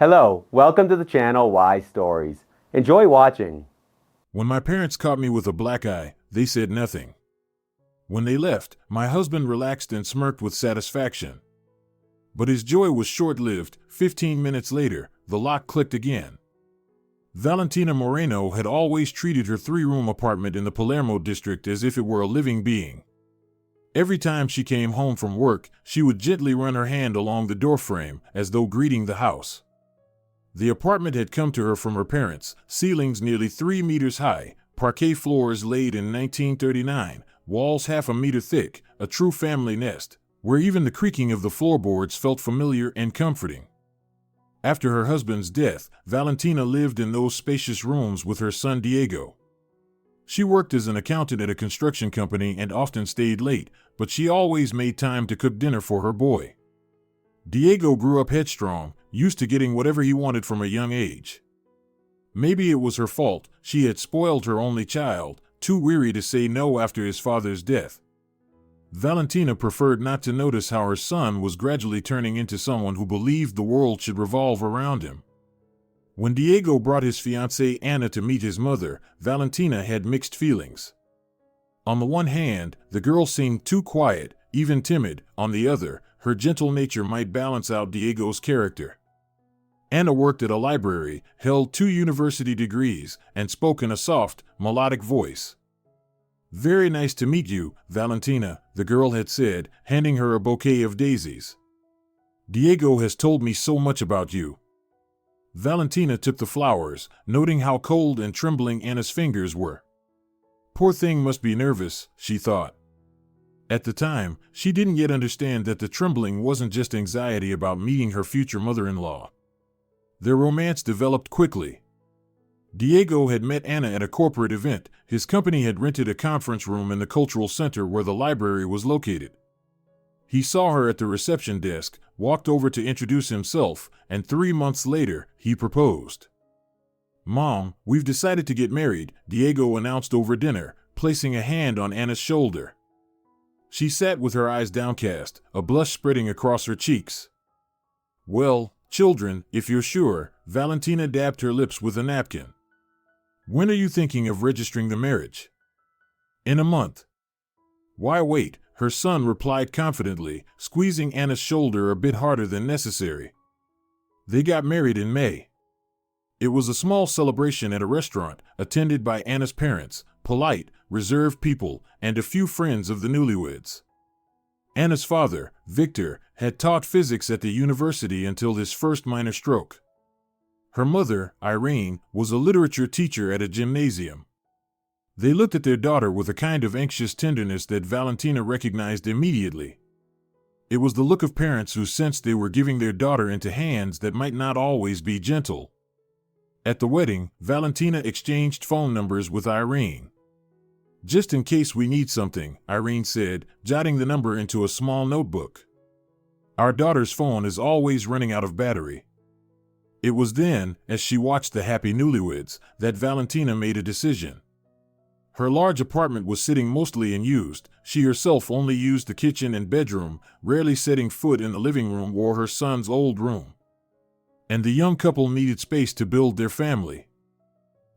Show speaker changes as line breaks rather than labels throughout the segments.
Hello, welcome to the channel Wise Stories. Enjoy watching.
When my parents caught me with a black eye, they said nothing. When they left, my husband relaxed and smirked with satisfaction. But his joy was short-lived. 15 minutes later, the lock clicked again. Valentina Moreno had always treated her three-room apartment in the Palermo district as if it were a living being. Every time she came home from work, she would gently run her hand along the doorframe as though greeting the house. The apartment had come to her from her parents, ceilings nearly 3 meters high, parquet floors laid in 1939, walls half a meter thick, a true family nest, where even the creaking of the floorboards felt familiar and comforting. After her husband's death, Valentina lived in those spacious rooms with her son Diego. She worked as an accountant at a construction company and often stayed late, but she always made time to cook dinner for her boy. Diego grew up headstrong, used to getting whatever he wanted from a young age. Maybe it was her fault. She had spoiled her only child, too weary to say no after his father's death. Valentina preferred not to notice how her son was gradually turning into someone who believed the world should revolve around him. When Diego brought his fiancée Anna to meet his mother, Valentina had mixed feelings. On the one hand, the girl seemed too quiet, even timid. On the other, her gentle nature might balance out Diego's character. Anna worked at a library, held 2 university degrees, and spoke in a soft, melodic voice. "Very nice to meet you, Valentina," the girl had said, handing her a bouquet of daisies. "Diego has told me so much about you." Valentina took the flowers, noting how cold and trembling Anna's fingers were. Poor thing must be nervous, she thought. At the time, she didn't yet understand that the trembling wasn't just anxiety about meeting her future mother-in-law. Their romance developed quickly. Diego had met Anna at a corporate event. His company had rented a conference room in the cultural center where the library was located. He saw her at the reception desk, walked over to introduce himself, and 3 months later, he proposed. "Mom, we've decided to get married," Diego announced over dinner, placing a hand on Anna's shoulder. She sat with her eyes downcast, a blush spreading across her cheeks. "Well, children, if you're sure," Valentina dabbed her lips with a napkin. "When are you thinking of registering the marriage?" "In a month." "Why wait?" her son replied confidently, squeezing Anna's shoulder a bit harder than necessary. They got married in May. It was a small celebration at a restaurant, attended by Anna's parents, polite, reserved people, and a few friends of the newlyweds. Anna's father, Victor, had taught physics at the university until his first minor stroke. Her mother, Irene, was a literature teacher at a gymnasium. They looked at their daughter with a kind of anxious tenderness that Valentina recognized immediately. It was the look of parents who sensed they were giving their daughter into hands that might not always be gentle. At the wedding, Valentina exchanged phone numbers with Irene. "Just in case we need something," Irene said, jotting the number into a small notebook. "Our daughter's phone is always running out of battery." It was then, as she watched the happy newlyweds, that Valentina made a decision. Her large apartment was sitting mostly unused. She herself only used the kitchen and bedroom, rarely setting foot in the living room or her son's old room. And the young couple needed space to build their family.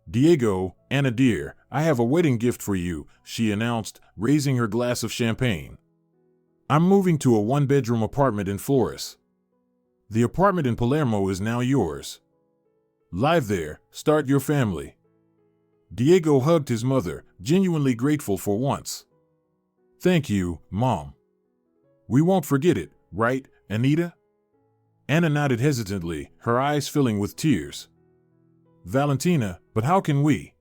"Diego, Anna dear, I have a wedding gift for you," she announced, raising her glass of champagne. "I'm moving to a 1-bedroom apartment in Flores. The apartment in Palermo is now yours. Live there, start your family." Diego hugged his mother, genuinely grateful for once. "Thank you, Mom. We won't forget it, right, Anita?" Anna nodded hesitantly, her eyes filling with tears. "Valentina, but how can we?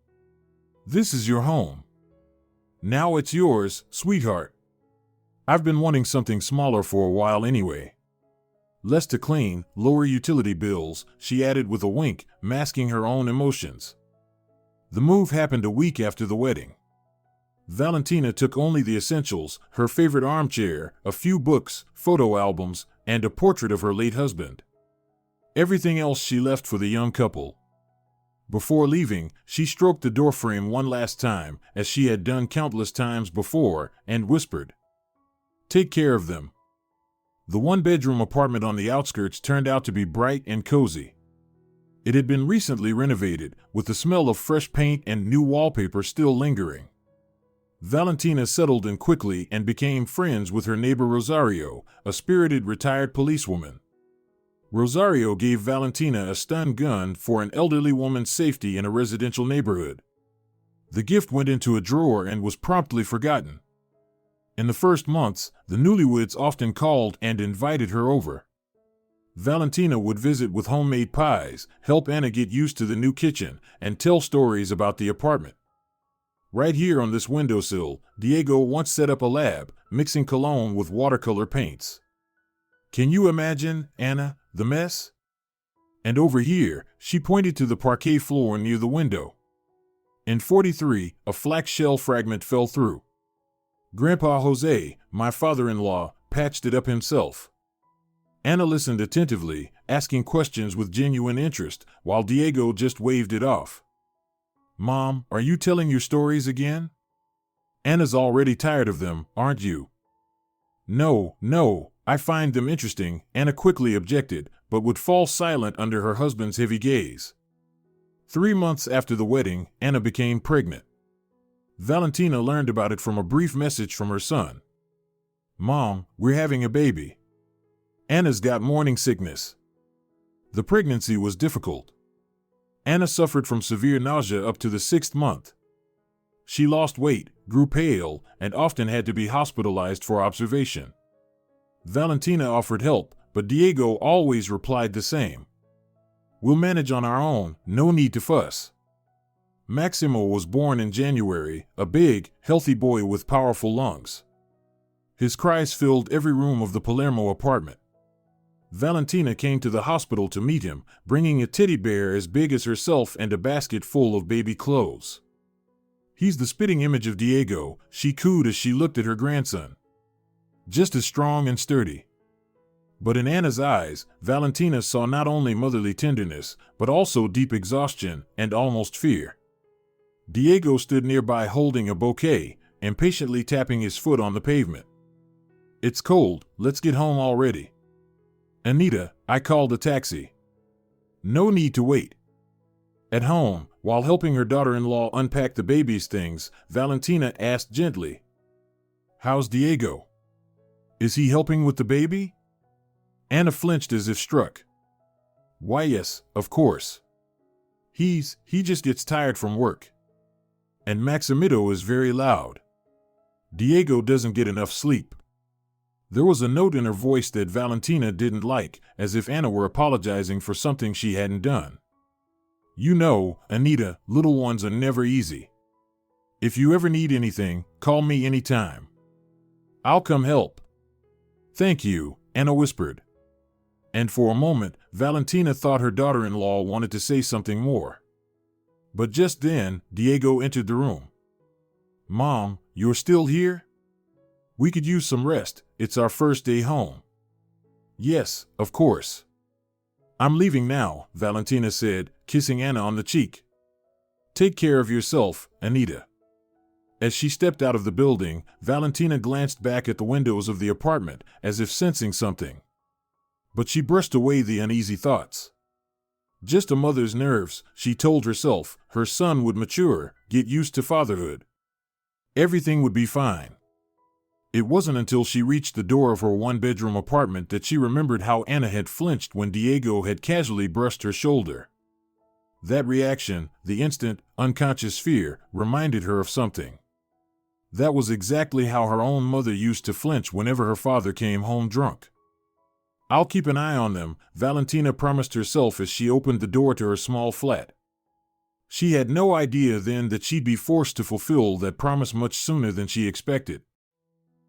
This is your home. Now it's yours, sweetheart. I've been wanting something smaller for a while anyway. Less to clean, lower utility bills," she added with a wink, masking her own emotions. The move happened a week after the wedding. Valentina took only the essentials: her favorite armchair, a few books, photo albums, and a portrait of her late husband. Everything else she left for the young couple. Before leaving, she stroked the doorframe one last time, as she had done countless times before, and whispered, "Take care of them." The 1-bedroom apartment on the outskirts turned out to be bright and cozy. It had been recently renovated, with the smell of fresh paint and new wallpaper still lingering. Valentina settled in quickly and became friends with her neighbor Rosario, a spirited retired policewoman. Rosario gave Valentina a stun gun for an elderly woman's safety in a residential neighborhood. The gift went into a drawer and was promptly forgotten. In the first months, the newlyweds often called and invited her over. Valentina would visit with homemade pies, help Anna get used to the new kitchen, and tell stories about the apartment. Right here on this windowsill, Diego once set up a lab, mixing cologne with watercolor paints. Can you imagine, Anna, the mess? And over here, she pointed to the parquet floor near the window. In 43, a flak shell fragment fell through. Grandpa Jose, my father-in-law, patched it up himself. Anna listened attentively, asking questions with genuine interest, while Diego just waved it off. Mom, are you telling your stories again? Anna's already tired of them, aren't you? No, I find them interesting, Anna quickly objected, but would fall silent under her husband's heavy gaze. 3 months after the wedding, Anna became pregnant. Valentina learned about it from a brief message from her son. Mom, we're having a baby. Anna's got morning sickness. The pregnancy was difficult. Anna suffered from severe nausea up to the 6th month. She lost weight, grew pale, and often had to be hospitalized for observation. Valentina offered help, but Diego always replied the same. We'll manage on our own, no need to fuss. Maximo was born in January, a big, healthy boy with powerful lungs. His cries filled every room of the Palermo apartment. Valentina came to the hospital to meet him, bringing a teddy bear as big as herself and a basket full of baby clothes. He's the spitting image of Diego, she cooed as she looked at her grandson. Just as strong and sturdy. But in Anna's eyes, Valentina saw not only motherly tenderness, but also deep exhaustion and almost fear. Diego stood nearby holding a bouquet, impatiently tapping his foot on the pavement. It's cold, let's get home already. Anita, I called a taxi. No need to wait. At home, while helping her daughter-in-law unpack the baby's things, Valentina asked gently, How's Diego? Is he helping with the baby? Anna flinched as if struck. Why yes, of course. He just gets tired from work. And Maximito is very loud. Diego doesn't get enough sleep. There was a note in her voice that Valentina didn't like, as if Anna were apologizing for something she hadn't done. You know, Anita, little ones are never easy. If you ever need anything, call me anytime. I'll come help. Thank you, Anna whispered. And for a moment, Valentina thought her daughter-in-law wanted to say something more. But just then, Diego entered the room. Mom, you're still here? We could use some rest, it's our first day home. Yes, of course. I'm leaving now, Valentina said, kissing Anna on the cheek. Take care of yourself, Anita. As she stepped out of the building, Valentina glanced back at the windows of the apartment, as if sensing something. But she brushed away the uneasy thoughts. Just a mother's nerves, she told herself, her son would mature, get used to fatherhood. Everything would be fine. It wasn't until she reached the door of her one-bedroom apartment that she remembered how Anna had flinched when Diego had casually brushed her shoulder. That reaction, the instant, unconscious fear, reminded her of something. That was exactly how her own mother used to flinch whenever her father came home drunk. I'll keep an eye on them, Valentina promised herself as she opened the door to her small flat. She had no idea then that she'd be forced to fulfill that promise much sooner than she expected.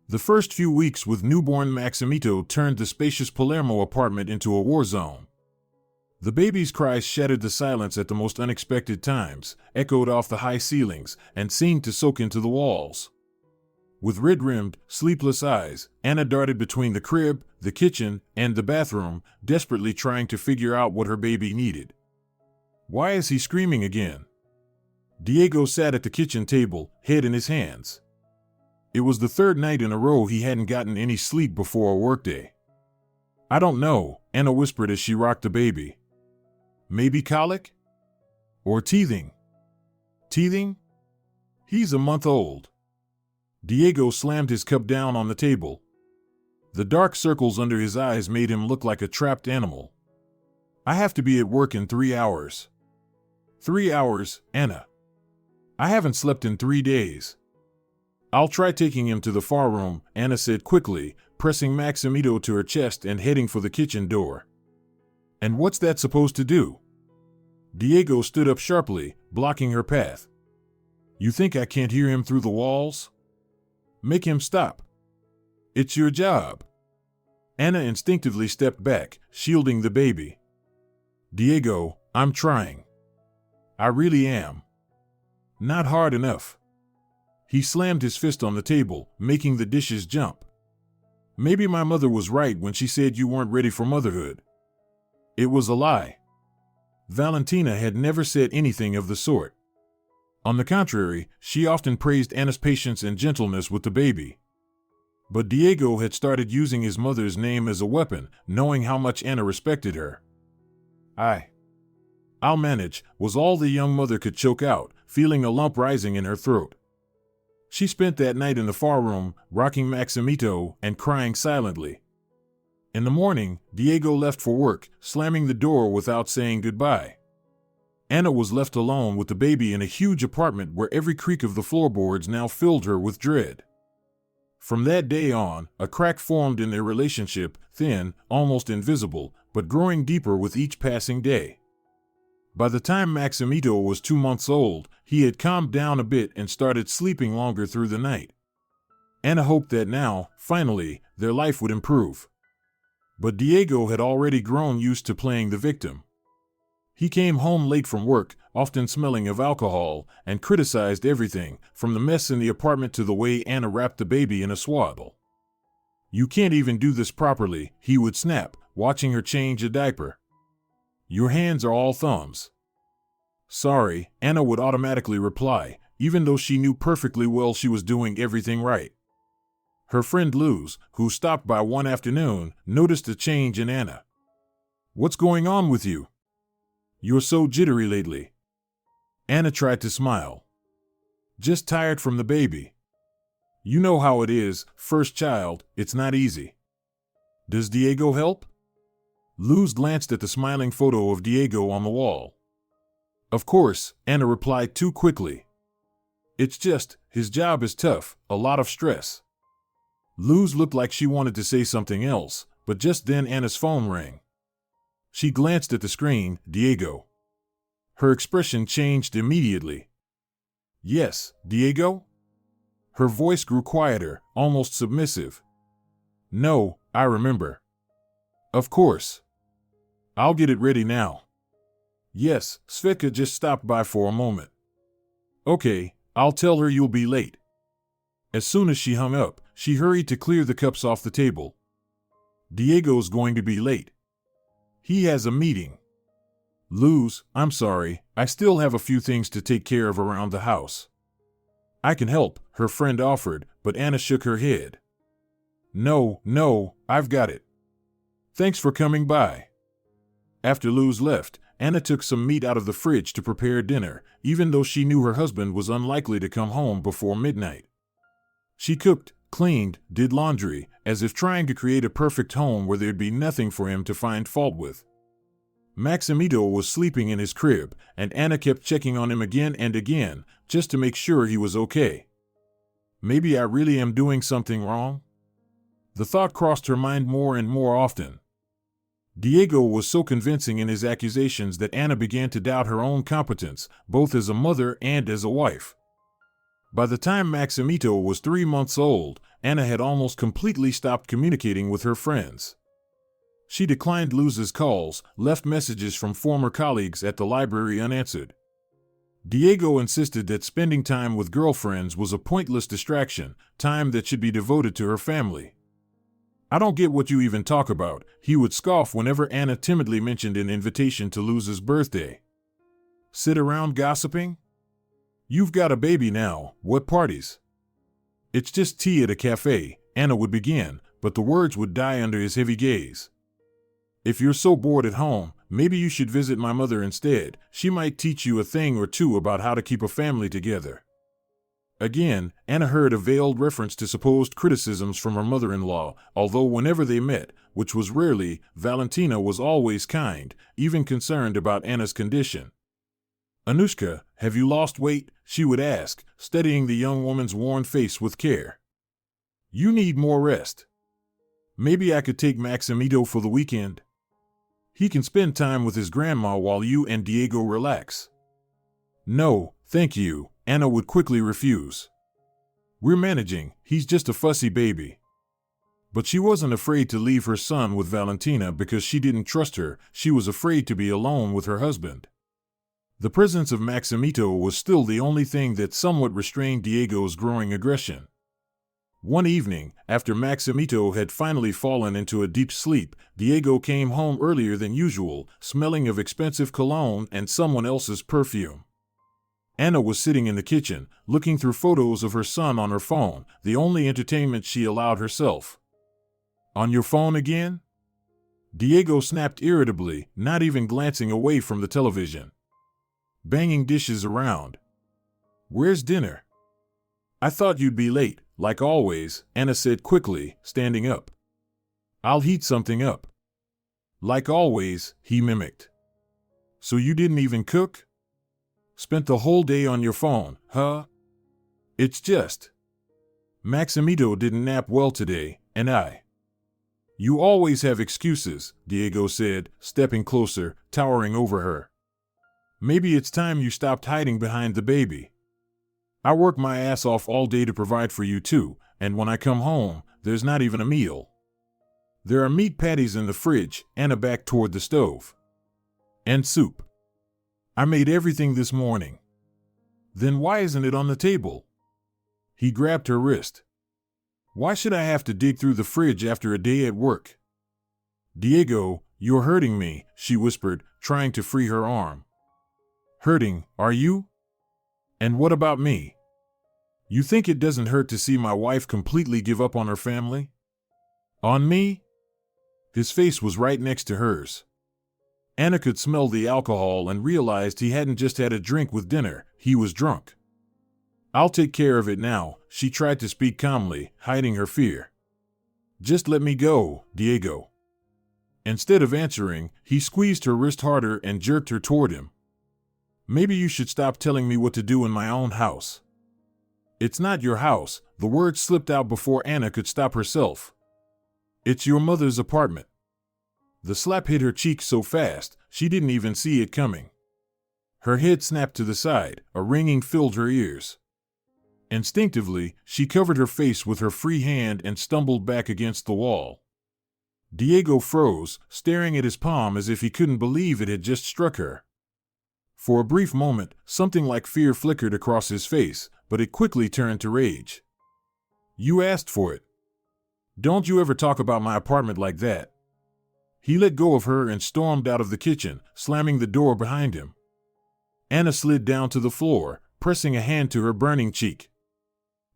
The first few weeks with newborn Maximito turned the spacious Palermo apartment into a war zone. The baby's cries shattered the silence at the most unexpected times, echoed off the high ceilings, and seemed to soak into the walls. With red-rimmed, sleepless eyes, Anna darted between the crib, the kitchen, and the bathroom, desperately trying to figure out what her baby needed. Why is he screaming again? Diego sat at the kitchen table, head in his hands. It was the 3rd night in a row he hadn't gotten any sleep before a workday. I don't know, Anna whispered as she rocked the baby. Maybe colic? Or teething? Teething? He's a month old. Diego slammed his cup down on the table. The dark circles under his eyes made him look like a trapped animal. I have to be at work in 3 hours. 3 hours, Anna. I haven't slept in 3 days. I'll try taking him to the far room, Anna said quickly, pressing Maximito to her chest and heading for the kitchen door. And what's that supposed to do? Diego stood up sharply, blocking her path. You think I can't hear him through the walls? Make him stop. It's your job. Anna instinctively stepped back, shielding the baby. Diego, I'm trying. I really am. Not hard enough. He slammed his fist on the table, making the dishes jump. Maybe my mother was right when she said you weren't ready for motherhood. It was a lie. Valentina had never said anything of the sort. On the contrary, she often praised Anna's patience and gentleness with the baby. But Diego had started using his mother's name as a weapon, knowing how much Anna respected her. I'll manage, was all the young mother could choke out, feeling a lump rising in her throat. She spent that night in the far room, rocking Maximito and crying silently. In the morning, Diego left for work, slamming the door without saying goodbye. Anna was left alone with the baby in a huge apartment where every creak of the floorboards now filled her with dread. From that day on, a crack formed in their relationship, thin, almost invisible, but growing deeper with each passing day. By the time Maximito was 2 months old, he had calmed down a bit and started sleeping longer through the night. Anna hoped that now, finally, their life would improve. But Diego had already grown used to playing the victim. He came home late from work, often smelling of alcohol, and criticized everything, from the mess in the apartment to the way Anna wrapped the baby in a swaddle. You can't even do this properly, he would snap, watching her change a diaper. Your hands are all thumbs. Sorry, Anna would automatically reply, even though she knew perfectly well she was doing everything right. Her friend Luz, who stopped by one afternoon, noticed a change in Anna. What's going on with you? You're so jittery lately. Anna tried to smile. Just tired from the baby. You know how it is, first child, it's not easy. Does Diego help? Luz glanced at the smiling photo of Diego on the wall. Of course, Anna replied too quickly. It's just, his job is tough, a lot of stress. Luz looked like she wanted to say something else, but just then Anna's phone rang. She glanced at the screen, Diego. Her expression changed immediately. Yes, Diego? Her voice grew quieter, almost submissive. No, I remember. Of course. I'll get it ready now. Yes, Svetka just stopped by for a moment. Okay, I'll tell her you'll be late. As soon as she hung up, she hurried to clear the cups off the table. Diego's going to be late. He has a meeting. Luz, I'm sorry, I still have a few things to take care of around the house. I can help, her friend offered, but Anna shook her head. No, I've got it. Thanks for coming by. After Luz left, Anna took some meat out of the fridge to prepare dinner, even though she knew her husband was unlikely to come home before midnight. She cooked, cleaned, did laundry, as if trying to create a perfect home where there'd be nothing for him to find fault with. Maximito was sleeping in his crib, and Anna kept checking on him again and again, just to make sure he was okay. Maybe I really am doing something wrong? The thought crossed her mind more and more often. Diego was so convincing in his accusations that Anna began to doubt her own competence, both as a mother and as a wife. By the time Maximito was 3 months old, Anna had almost completely stopped communicating with her friends. She declined Luz's calls, left messages from former colleagues at the library unanswered. Diego insisted that spending time with girlfriends was a pointless distraction, time that should be devoted to her family. I don't get what you even talk about, he would scoff whenever Anna timidly mentioned an invitation to Luz's birthday. Sit around gossiping? You've got a baby now, what parties? It's just tea at a cafe, Anna would begin, but the words would die under his heavy gaze. If you're so bored at home, maybe you should visit my mother instead. She might teach you a thing or two about how to keep a family together." Again, Anna heard a veiled reference to supposed criticisms from her mother-in-law, although whenever they met, which was rarely, Valentina was always kind, even concerned about Anna's condition. "Anushka, have you lost weight?" she would ask, studying the young woman's worn face with care. "You need more rest. Maybe I could take Maximito for the weekend. He can spend time with his grandma while you and Diego relax." "No, thank you," Anna would quickly refuse. "We're managing, he's just a fussy baby." But she wasn't afraid to leave her son with Valentina because she didn't trust her. She was afraid to be alone with her husband. The presence of Maximito was still the only thing that somewhat restrained Diego's growing aggression. One evening, after Maximito had finally fallen into a deep sleep, Diego came home earlier than usual, smelling of expensive cologne and someone else's perfume. Anna was sitting in the kitchen, looking through photos of her son on her phone, the only entertainment she allowed herself. "On your phone again?" Diego snapped irritably, not even glancing away from the television. "Banging dishes around. Where's dinner?" "I thought you'd be late, like always," Anna said quickly, standing up. "I'll heat something up." "Like always," he mimicked. "So you didn't even cook? Spent the whole day on your phone, huh?" "It's just Maximito didn't nap well today, and You always have excuses," Diego said, stepping closer, towering over her. "Maybe it's time you stopped hiding behind the baby. I work my ass off all day to provide for you too, and when I come home, there's not even a meal. There are meat patties in the fridge," Anna backed toward the stove. "And soup. I made everything this morning." "Then why isn't it on the table?" He grabbed her wrist. "Why should I have to dig through the fridge after a day at work?" "Diego, you're hurting me," she whispered, trying to free her arm. "Hurting, are you? And what about me? You think it doesn't hurt to see my wife completely give up on her family? On me?" His face was right next to hers. Anna could smell the alcohol and realized he hadn't just had a drink with dinner, he was drunk. "I'll take care of it now," she tried to speak calmly, hiding her fear. "Just let me go, Diego." Instead of answering, he squeezed her wrist harder and jerked her toward him. "Maybe you should stop telling me what to do in my own house." "It's not your house," the words slipped out before Anna could stop herself. "It's your mother's apartment." The slap hit her cheek so fast, she didn't even see it coming. Her head snapped to the side, a ringing filled her ears. Instinctively, she covered her face with her free hand and stumbled back against the wall. Diego froze, staring at his palm as if he couldn't believe it had just struck her. For a brief moment, something like fear flickered across his face, but it quickly turned to rage. "You asked for it. Don't you ever talk about my apartment like that." He let go of her and stormed out of the kitchen, slamming the door behind him. Anna slid down to the floor, pressing a hand to her burning cheek.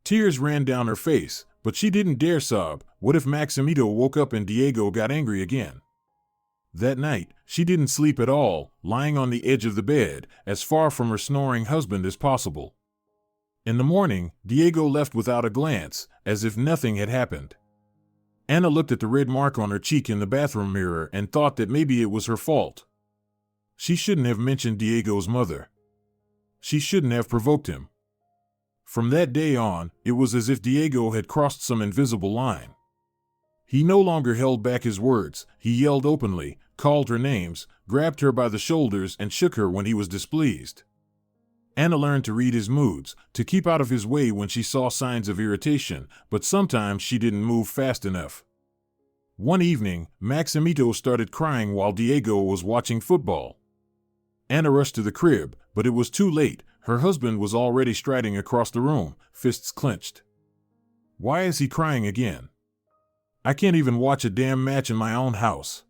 Tears ran down her face, but she didn't dare sob. What if Maximito woke up and Diego got angry again? That night, she didn't sleep at all, lying on the edge of the bed, as far from her snoring husband as possible. In the morning, Diego left without a glance, as if nothing had happened. Anna looked at the red mark on her cheek in the bathroom mirror and thought that maybe it was her fault. She shouldn't have mentioned Diego's mother. She shouldn't have provoked him. From that day on, it was as if Diego had crossed some invisible line. He no longer held back his words. He yelled openly, called her names, grabbed her by the shoulders and shook her when he was displeased. Anna learned to read his moods, to keep out of his way when she saw signs of irritation, but sometimes she didn't move fast enough. One evening, Maximito started crying while Diego was watching football. Anna rushed to the crib, but it was too late. Her husband was already striding across the room, fists clenched. "Why is he crying again? I can't even watch a damn match in my own house."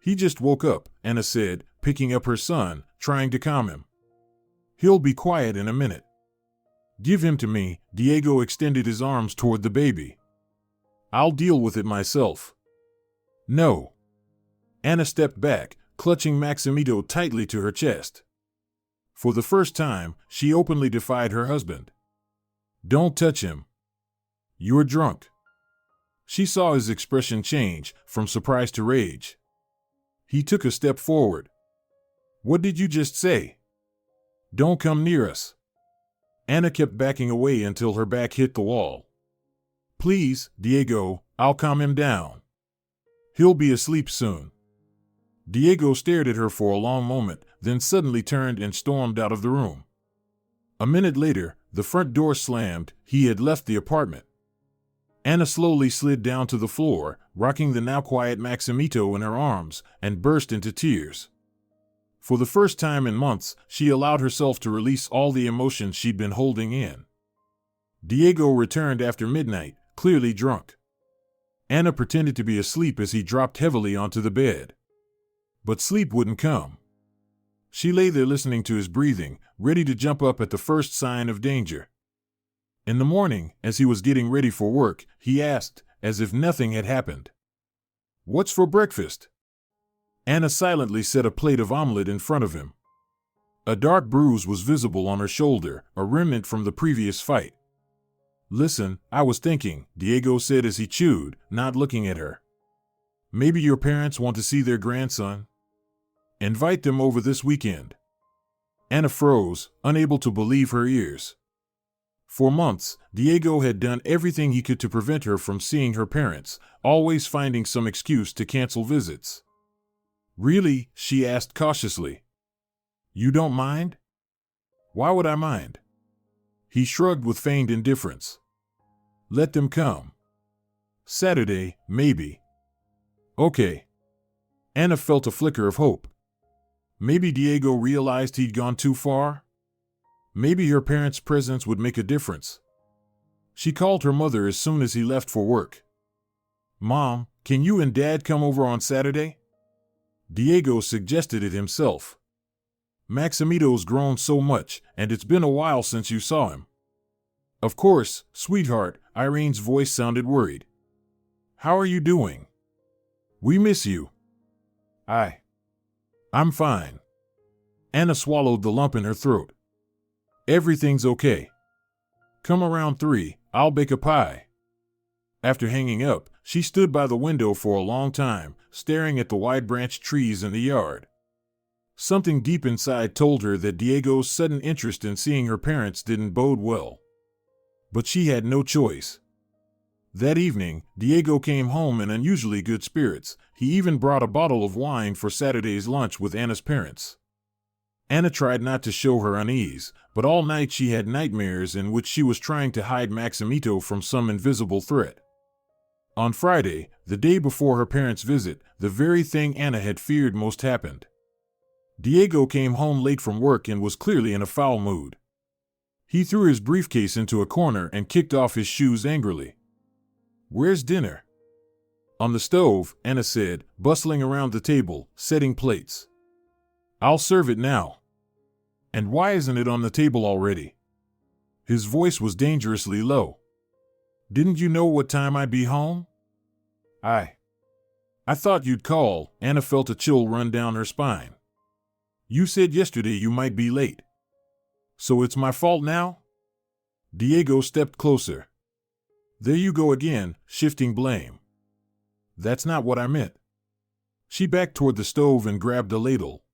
"He just woke up," Anna said, picking up her son, trying to calm him. "He'll be quiet in a minute." "Give him to me." Diego extended his arms toward the baby. "I'll deal with it myself." "No." Anna stepped back, clutching Maximito tightly to her chest. For the first time, she openly defied her husband. "Don't touch him. You're drunk." She saw his expression change from surprise to rage. He took a step forward. "What did you just say?" "Don't come near us." Anna kept backing away until her back hit the wall. "Please, Diego, I'll calm him down. He'll be asleep soon." Diego stared at her for a long moment, then suddenly turned and stormed out of the room. A minute later, the front door slammed. He had left the apartment. Anna slowly slid down to the floor, rocking the now quiet Maximito in her arms, and burst into tears. For the first time in months, she allowed herself to release all the emotions she'd been holding in. Diego returned after midnight, clearly drunk. Anna pretended to be asleep as he dropped heavily onto the bed. But sleep wouldn't come. She lay there listening to his breathing, ready to jump up at the first sign of danger. In the morning, as he was getting ready for work, he asked, as if nothing had happened, "What's for breakfast?" Anna silently set a plate of omelet in front of him. A dark bruise was visible on her shoulder, a remnant from the previous fight. "Listen, I was thinking," Diego said as he chewed, not looking at her. "Maybe your parents want to see their grandson? Invite them over this weekend." Anna froze, unable to believe her ears. For months, Diego had done everything he could to prevent her from seeing her parents, always finding some excuse to cancel visits. "Really?" she asked cautiously. "You don't mind?" "Why would I mind?" He shrugged with feigned indifference. "Let them come. Saturday, maybe." "Okay." Anna felt a flicker of hope. Maybe Diego realized he'd gone too far? Maybe her parents' presence would make a difference. She called her mother as soon as he left for work. "Mom, can you and Dad come over on Saturday?" Diego suggested it himself. "Maximito's grown so much, and it's been a while since you saw him." "Of course, sweetheart," Irene's voice sounded worried. "How are you doing? We miss you." I'm fine." Anna swallowed the lump in her throat. "Everything's okay. Come around 3, I'll bake a pie." After hanging up, she stood by the window for a long time, staring at the wide-branched trees in the yard. Something deep inside told her that Diego's sudden interest in seeing her parents didn't bode well. But she had no choice. That evening, Diego came home in unusually good spirits. He even brought a bottle of wine for Saturday's lunch with Anna's parents. Anna tried not to show her unease, but all night she had nightmares in which she was trying to hide Maximito from some invisible threat. On Friday, the day before her parents' visit, the very thing Anna had feared most happened. Diego came home late from work and was clearly in a foul mood. He threw his briefcase into a corner and kicked off his shoes angrily. "Where's dinner?" "On the stove," Anna said, bustling around the table, setting plates. "I'll serve it now." "And why isn't it on the table already?" His voice was dangerously low. "Didn't you know what time I'd be home?" I thought you'd call." Anna felt a chill run down her spine. "You said yesterday you might be late. So it's my fault now?" Diego stepped closer. "There you go again, shifting blame." "That's not what I meant." She backed toward the stove and grabbed a ladle.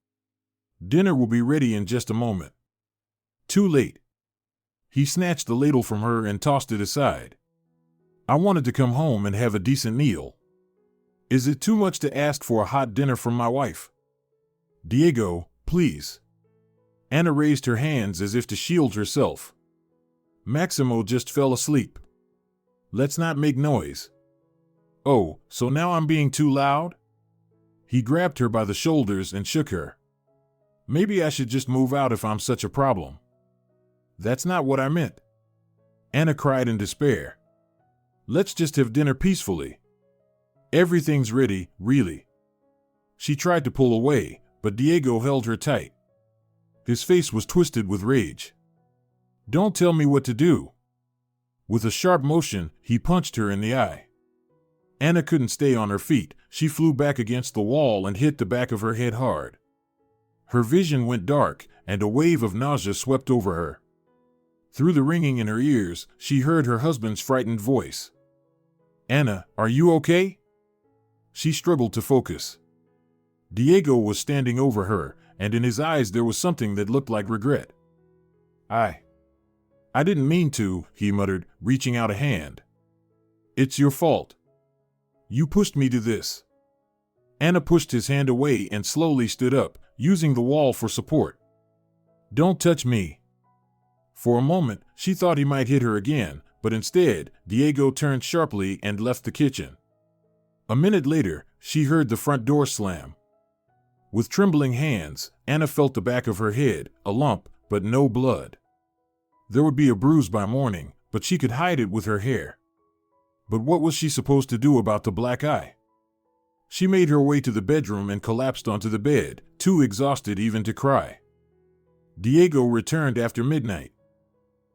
"Dinner will be ready in just a moment." "Too late." He snatched the ladle from her and tossed it aside. "I wanted to come home and have a decent meal. Is it too much to ask for a hot dinner from my wife?" "Diego, please." Anna raised her hands as if to shield herself. "Maximo just fell asleep. Let's not make noise." "Oh, so now I'm being too loud?" He grabbed her by the shoulders and shook her. "Maybe I should just move out if I'm such a problem." "That's not what I meant." Anna cried in despair. "Let's just have dinner peacefully. Everything's ready, really." She tried to pull away, but Diego held her tight. His face was twisted with rage. "Don't tell me what to do." With a sharp motion, he punched her in the eye. Anna couldn't stay on her feet. She flew back against the wall and hit the back of her head hard. Her vision went dark, and a wave of nausea swept over her. Through the ringing in her ears, she heard her husband's frightened voice. "Anna, are you okay?" She struggled to focus. Diego was standing over her, and in his eyes there was something that looked like regret. I didn't mean to," he muttered, reaching out a hand. "It's your fault. You pushed me to this." Anna pushed his hand away and slowly stood up, using the wall for support. "Don't touch me." For a moment, she thought he might hit her again, but instead, Diego turned sharply and left the kitchen. A minute later, she heard the front door slam. With trembling hands, Anna felt the back of her head, a lump, but no blood. There would be a bruise by morning, but she could hide it with her hair. But what was she supposed to do about the black eye? She made her way to the bedroom and collapsed onto the bed, too exhausted even to cry. Diego returned after midnight.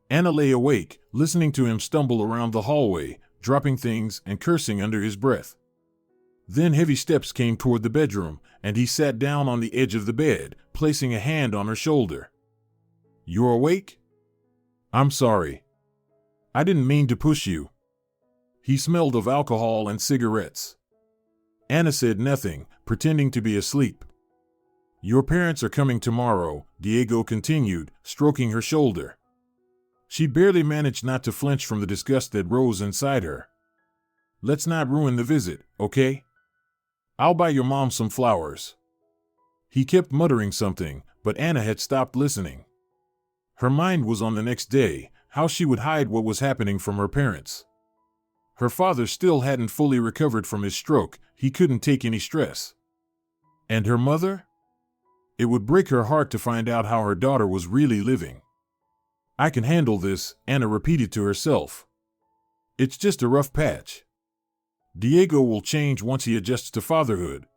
Anna lay awake, listening to him stumble around the hallway, dropping things and cursing under his breath. Then heavy steps came toward the bedroom, and he sat down on the edge of the bed, placing a hand on her shoulder. "You're awake? I'm sorry. I didn't mean to push you." He smelled of alcohol and cigarettes. Anna said nothing, pretending to be asleep. "Your parents are coming tomorrow," Diego continued, stroking her shoulder. She barely managed not to flinch from the disgust that rose inside her. "Let's not ruin the visit, okay? I'll buy your mom some flowers." He kept muttering something, but Anna had stopped listening. Her mind was on the next day, how she would hide what was happening from her parents. Her father still hadn't fully recovered from his stroke. He couldn't take any stress. And her mother? It would break her heart to find out how her daughter was really living. "I can handle this," Anna repeated to herself. "It's just a rough patch. Diego will change once he adjusts to fatherhood."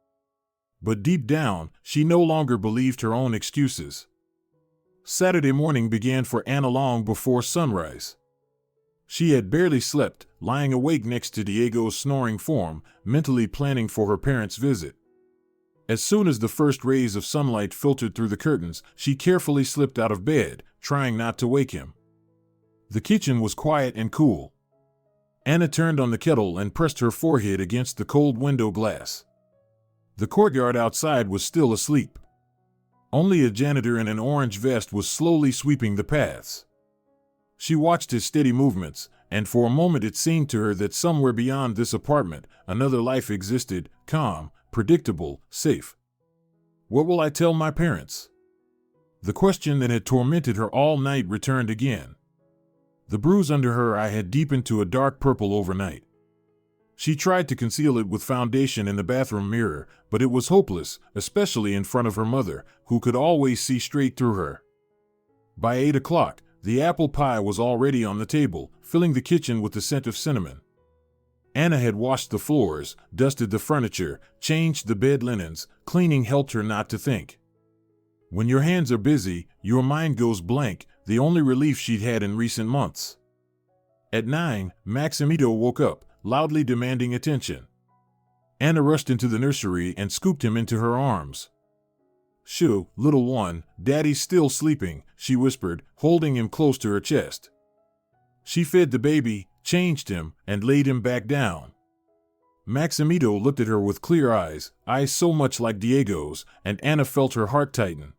But deep down, she no longer believed her own excuses. Saturday morning began for Anna long before sunrise. She had barely slept, lying awake next to Diego's snoring form, mentally planning for her parents' visit. As soon as the first rays of sunlight filtered through the curtains, she carefully slipped out of bed, trying not to wake him. The kitchen was quiet and cool. Anna turned on the kettle and pressed her forehead against the cold window glass. The courtyard outside was still asleep. Only a janitor in an orange vest was slowly sweeping the paths. She watched his steady movements, and for a moment it seemed to her that somewhere beyond this apartment, another life existed, calm, predictable, safe. What will I tell my parents? The question that had tormented her all night returned again. The bruise under her eye had deepened to a dark purple overnight. She tried to conceal it with foundation in the bathroom mirror, but it was hopeless, especially in front of her mother, who could always see straight through her. By 8 o'clock, the apple pie was already on the table, filling the kitchen with the scent of cinnamon. Anna had washed the floors, dusted the furniture, changed the bed linens. Cleaning helped her not to think. When your hands are busy, your mind goes blank, the only relief she'd had in recent months. At 9, Maximito woke up, loudly demanding attention. Anna rushed into the nursery and scooped him into her arms. "Shoo, little one, Daddy's still sleeping," she whispered, holding him close to her chest. She fed the baby, changed him, and laid him back down. Maximito looked at her with clear eyes so much like Diego's, and Anna felt her heart tighten.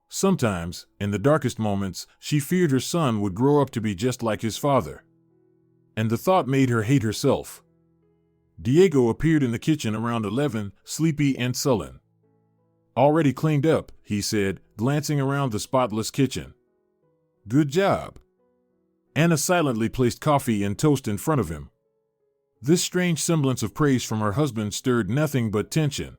Sometimes, in the darkest moments, she feared her son would grow up to be just like his father. And the thought made her hate herself. Diego appeared in the kitchen around 11, sleepy and sullen. "Already cleaned up," he said, glancing around the spotless kitchen. "Good job." Anna silently placed coffee and toast in front of him. This strange semblance of praise from her husband stirred nothing but tension.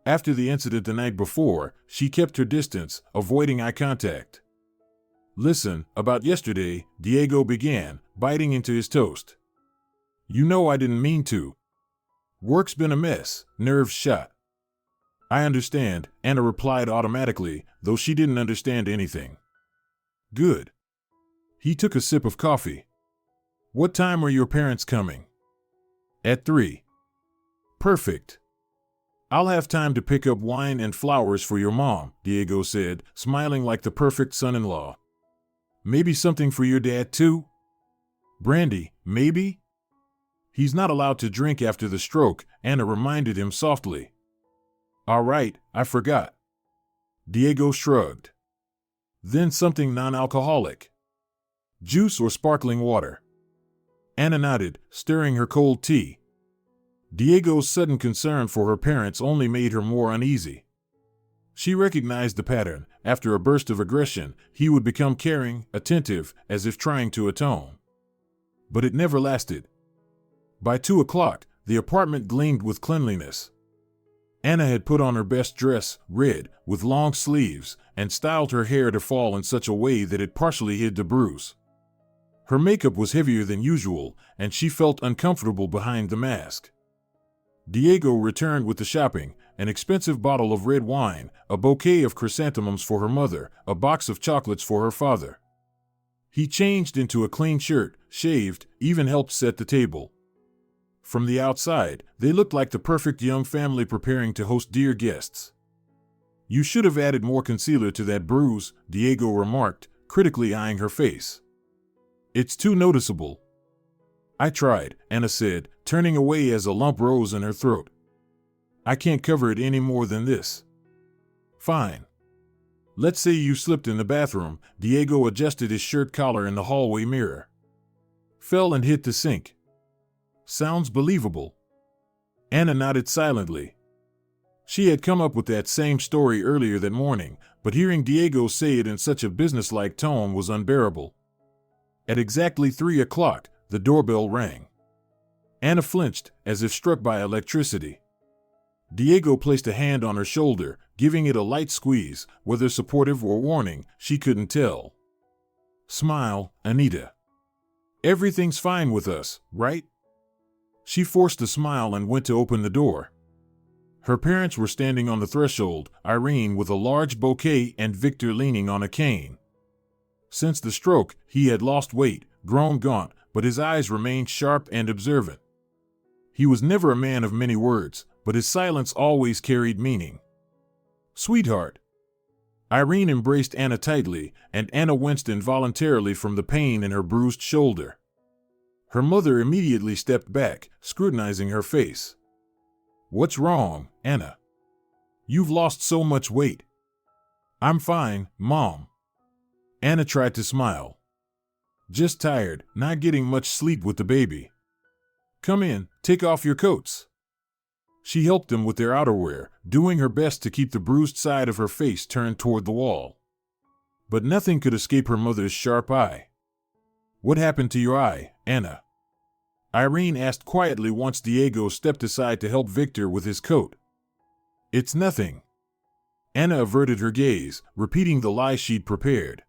After the incident the night before, she kept her distance, avoiding eye contact. "Listen, about yesterday," Diego began, biting into his toast. "You know I didn't mean to. Work's been a mess, nerves shot." "I understand," Anna replied automatically, though she didn't understand anything. "Good." He took a sip of coffee. "What time are your parents coming?" At 3. Perfect. I'll have time to pick up wine and flowers for your mom, Diego said, smiling like the perfect son-in-law. Maybe something for your dad too? Brandy, maybe? He's not allowed to drink after the stroke, Anna reminded him softly. All right, I forgot. Diego shrugged. Then something non-alcoholic. Juice or sparkling water? Anna nodded, stirring her cold tea. Diego's sudden concern for her parents only made her more uneasy. She recognized the pattern. After a burst of aggression, he would become caring, attentive, as if trying to atone. But it never lasted. By 2 o'clock, the apartment gleamed with cleanliness. Anna had put on her best dress, red, with long sleeves, and styled her hair to fall in such a way that it partially hid the bruise. Her makeup was heavier than usual, and she felt uncomfortable behind the mask. Diego returned with the shopping, an expensive bottle of red wine, a bouquet of chrysanthemums for her mother, a box of chocolates for her father. He changed into a clean shirt, shaved, even helped set the table. From the outside, they looked like the perfect young family preparing to host dear guests. You should have added more concealer to that bruise, Diego remarked, critically eyeing her face. It's too noticeable. I tried, Anna said, turning away as a lump rose in her throat. I can't cover it any more than this. Fine. Let's say you slipped in the bathroom. Diego adjusted his shirt collar in the hallway mirror. Fell and hit the sink. Sounds believable. Anna nodded silently. She had come up with that same story earlier that morning, but hearing Diego say it in such a businesslike tone was unbearable. At exactly 3 o'clock, the doorbell rang. Anna flinched, as if struck by electricity. Diego placed a hand on her shoulder, giving it a light squeeze, whether supportive or warning, she couldn't tell. Smile, Anita. Everything's fine with us, right? She forced a smile and went to open the door. Her parents were standing on the threshold, Irene with a large bouquet and Victor leaning on a cane. Since the stroke, he had lost weight, grown gaunt, but his eyes remained sharp and observant. He was never a man of many words, but his silence always carried meaning. Sweetheart. Irene embraced Anna tightly, and Anna winced involuntarily from the pain in her bruised shoulder. Her mother immediately stepped back, scrutinizing her face. What's wrong, Anna? You've lost so much weight. I'm fine, Mom. Anna tried to smile. Just tired, not getting much sleep with the baby. Come in, take off your coats. She helped them with their outerwear, doing her best to keep the bruised side of her face turned toward the wall. But nothing could escape her mother's sharp eye. What happened to your eye, Anna? Irene asked quietly once Diego stepped aside to help Victor with his coat. It's nothing. Anna averted her gaze, repeating the lie she'd prepared.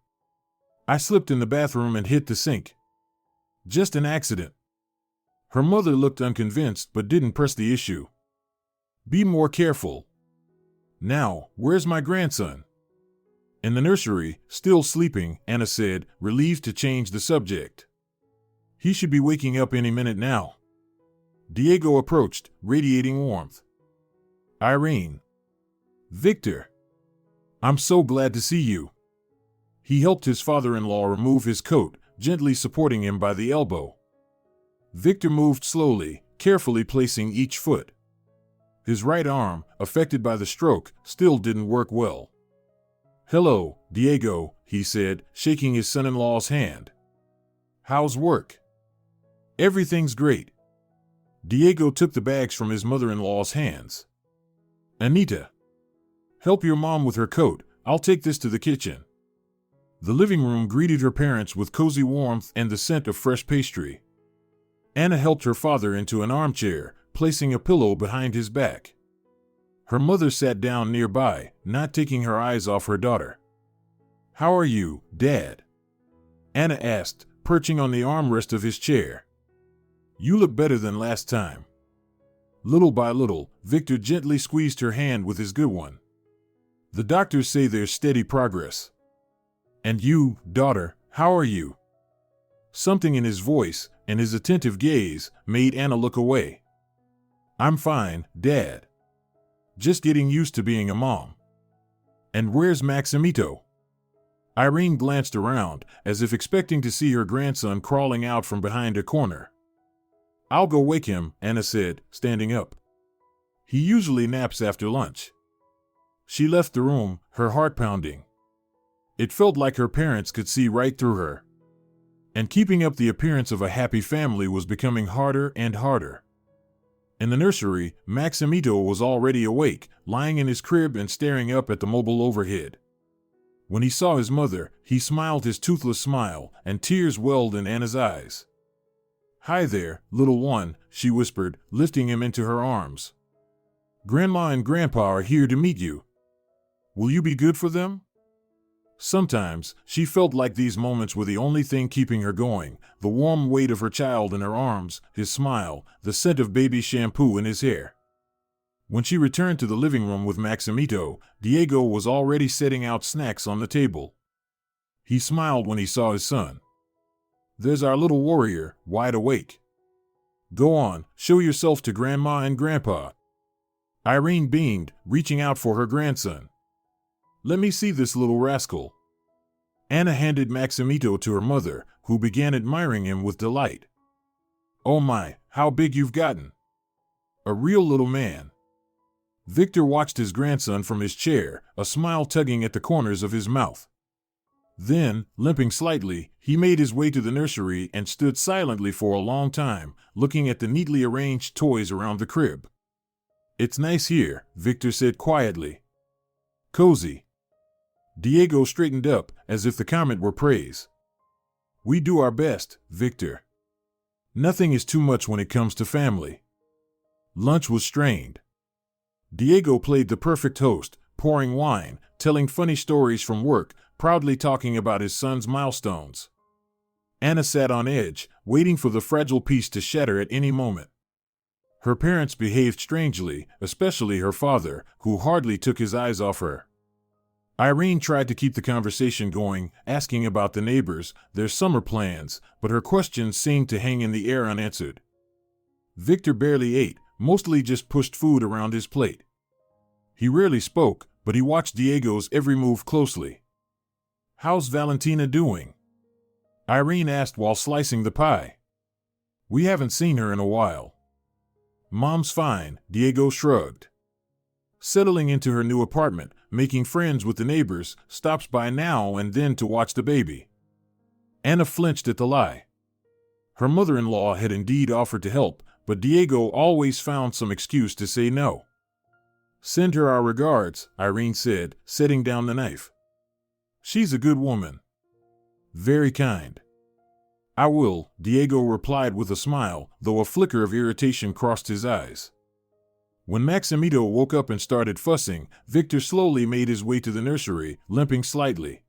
I slipped in the bathroom and hit the sink. Just an accident. Her mother looked unconvinced but didn't press the issue. Be more careful. Now, where's my grandson? In the nursery, still sleeping, Anna said, relieved to change the subject. He should be waking up any minute now. Diego approached, radiating warmth. Irene. Victor. I'm so glad to see you. He helped his father-in-law remove his coat, gently supporting him by the elbow. Victor moved slowly, carefully placing each foot. His right arm, affected by the stroke, still didn't work well. Hello, Diego, he said, shaking his son-in-law's hand. How's work? Everything's great. Diego took the bags from his mother-in-law's hands. Anita. Help your mom with her coat. I'll take this to the kitchen. The living room greeted her parents with cozy warmth and the scent of fresh pastry. Anna helped her father into an armchair, placing a pillow behind his back. Her mother sat down nearby, not taking her eyes off her daughter. How are you, Dad? Anna asked, perching on the armrest of his chair. You look better than last time. Little by little, Victor gently squeezed her hand with his good one. The doctors say there's steady progress. And you, daughter, how are you? Something in his voice, and his attentive gaze, made Anna look away. I'm fine, Dad. Just getting used to being a mom. And where's Maximito? Irene glanced around, as if expecting to see her grandson crawling out from behind a corner. I'll go wake him, Anna said, standing up. He usually naps after lunch. She left the room, her heart pounding. It felt like her parents could see right through her. And keeping up the appearance of a happy family was becoming harder and harder. In the nursery, Maximito was already awake, lying in his crib and staring up at the mobile overhead. When he saw his mother, he smiled his toothless smile, and tears welled in Anna's eyes. Hi there, little one, she whispered, lifting him into her arms. Grandma and Grandpa are here to meet you. Will you be good for them? Sometimes, she felt like these moments were the only thing keeping her going, the warm weight of her child in her arms, his smile, the scent of baby shampoo in his hair. When she returned to the living room with Maximito, Diego was already setting out snacks on the table. He smiled when he saw his son. There's our little warrior, wide awake. Go on, show yourself to Grandma and Grandpa. Irene beamed, reaching out for her grandson. Let me see this little rascal. Anna handed Maximito to her mother, who began admiring him with delight. Oh my, how big you've gotten. A real little man. Victor watched his grandson from his chair, a smile tugging at the corners of his mouth. Then, limping slightly, he made his way to the nursery and stood silently for a long time, looking at the neatly arranged toys around the crib. It's nice here, Victor said quietly. Cozy. Diego straightened up, as if the comment were praise. We do our best, Victor. Nothing is too much when it comes to family. Lunch was strained. Diego played the perfect host, pouring wine, telling funny stories from work, proudly talking about his son's milestones. Anna sat on edge, waiting for the fragile piece to shatter at any moment. Her parents behaved strangely, especially her father, who hardly took his eyes off her. Irene tried to keep the conversation going, asking about the neighbors, their summer plans, but her questions seemed to hang in the air unanswered. Victor barely ate, mostly just pushed food around his plate. He rarely spoke, but he watched Diego's every move closely. How's Valentina doing? Irene asked while slicing the pie. We haven't seen her in a while. Mom's fine, Diego shrugged. Settling into her new apartment, making friends with the neighbors, stops by now and then to watch the baby. Anna flinched at the lie. Her mother-in-law had indeed offered to help, but Diego always found some excuse to say no. Send her our regards, Irene said, setting down the knife. She's a good woman. Very kind. I will, Diego replied with a smile, though a flicker of irritation crossed his eyes. When Maximito woke up and started fussing, Victor slowly made his way to the nursery, limping slightly.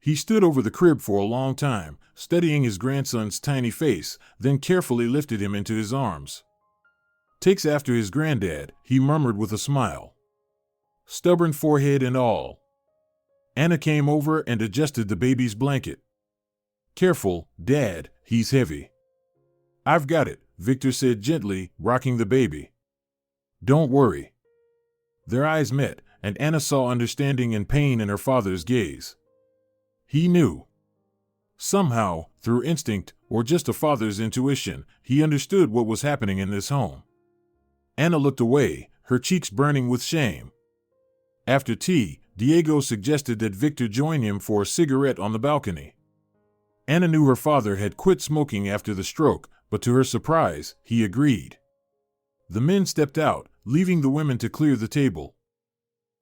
He stood over the crib for a long time, studying his grandson's tiny face, then carefully lifted him into his arms. Takes after his granddad, he murmured with a smile. Stubborn forehead and all. Anna came over and adjusted the baby's blanket. Careful, Dad, he's heavy. I've got it, Victor said gently, rocking the baby. Don't worry. Their eyes met, and Anna saw understanding and pain in her father's gaze. He knew. Somehow, through instinct, or just a father's intuition, he understood what was happening in this home. Anna looked away, her cheeks burning with shame. After tea, Diego suggested that Victor join him for a cigarette on the balcony. Anna knew her father had quit smoking after the stroke, but to her surprise, he agreed. The men stepped out, leaving the women to clear the table.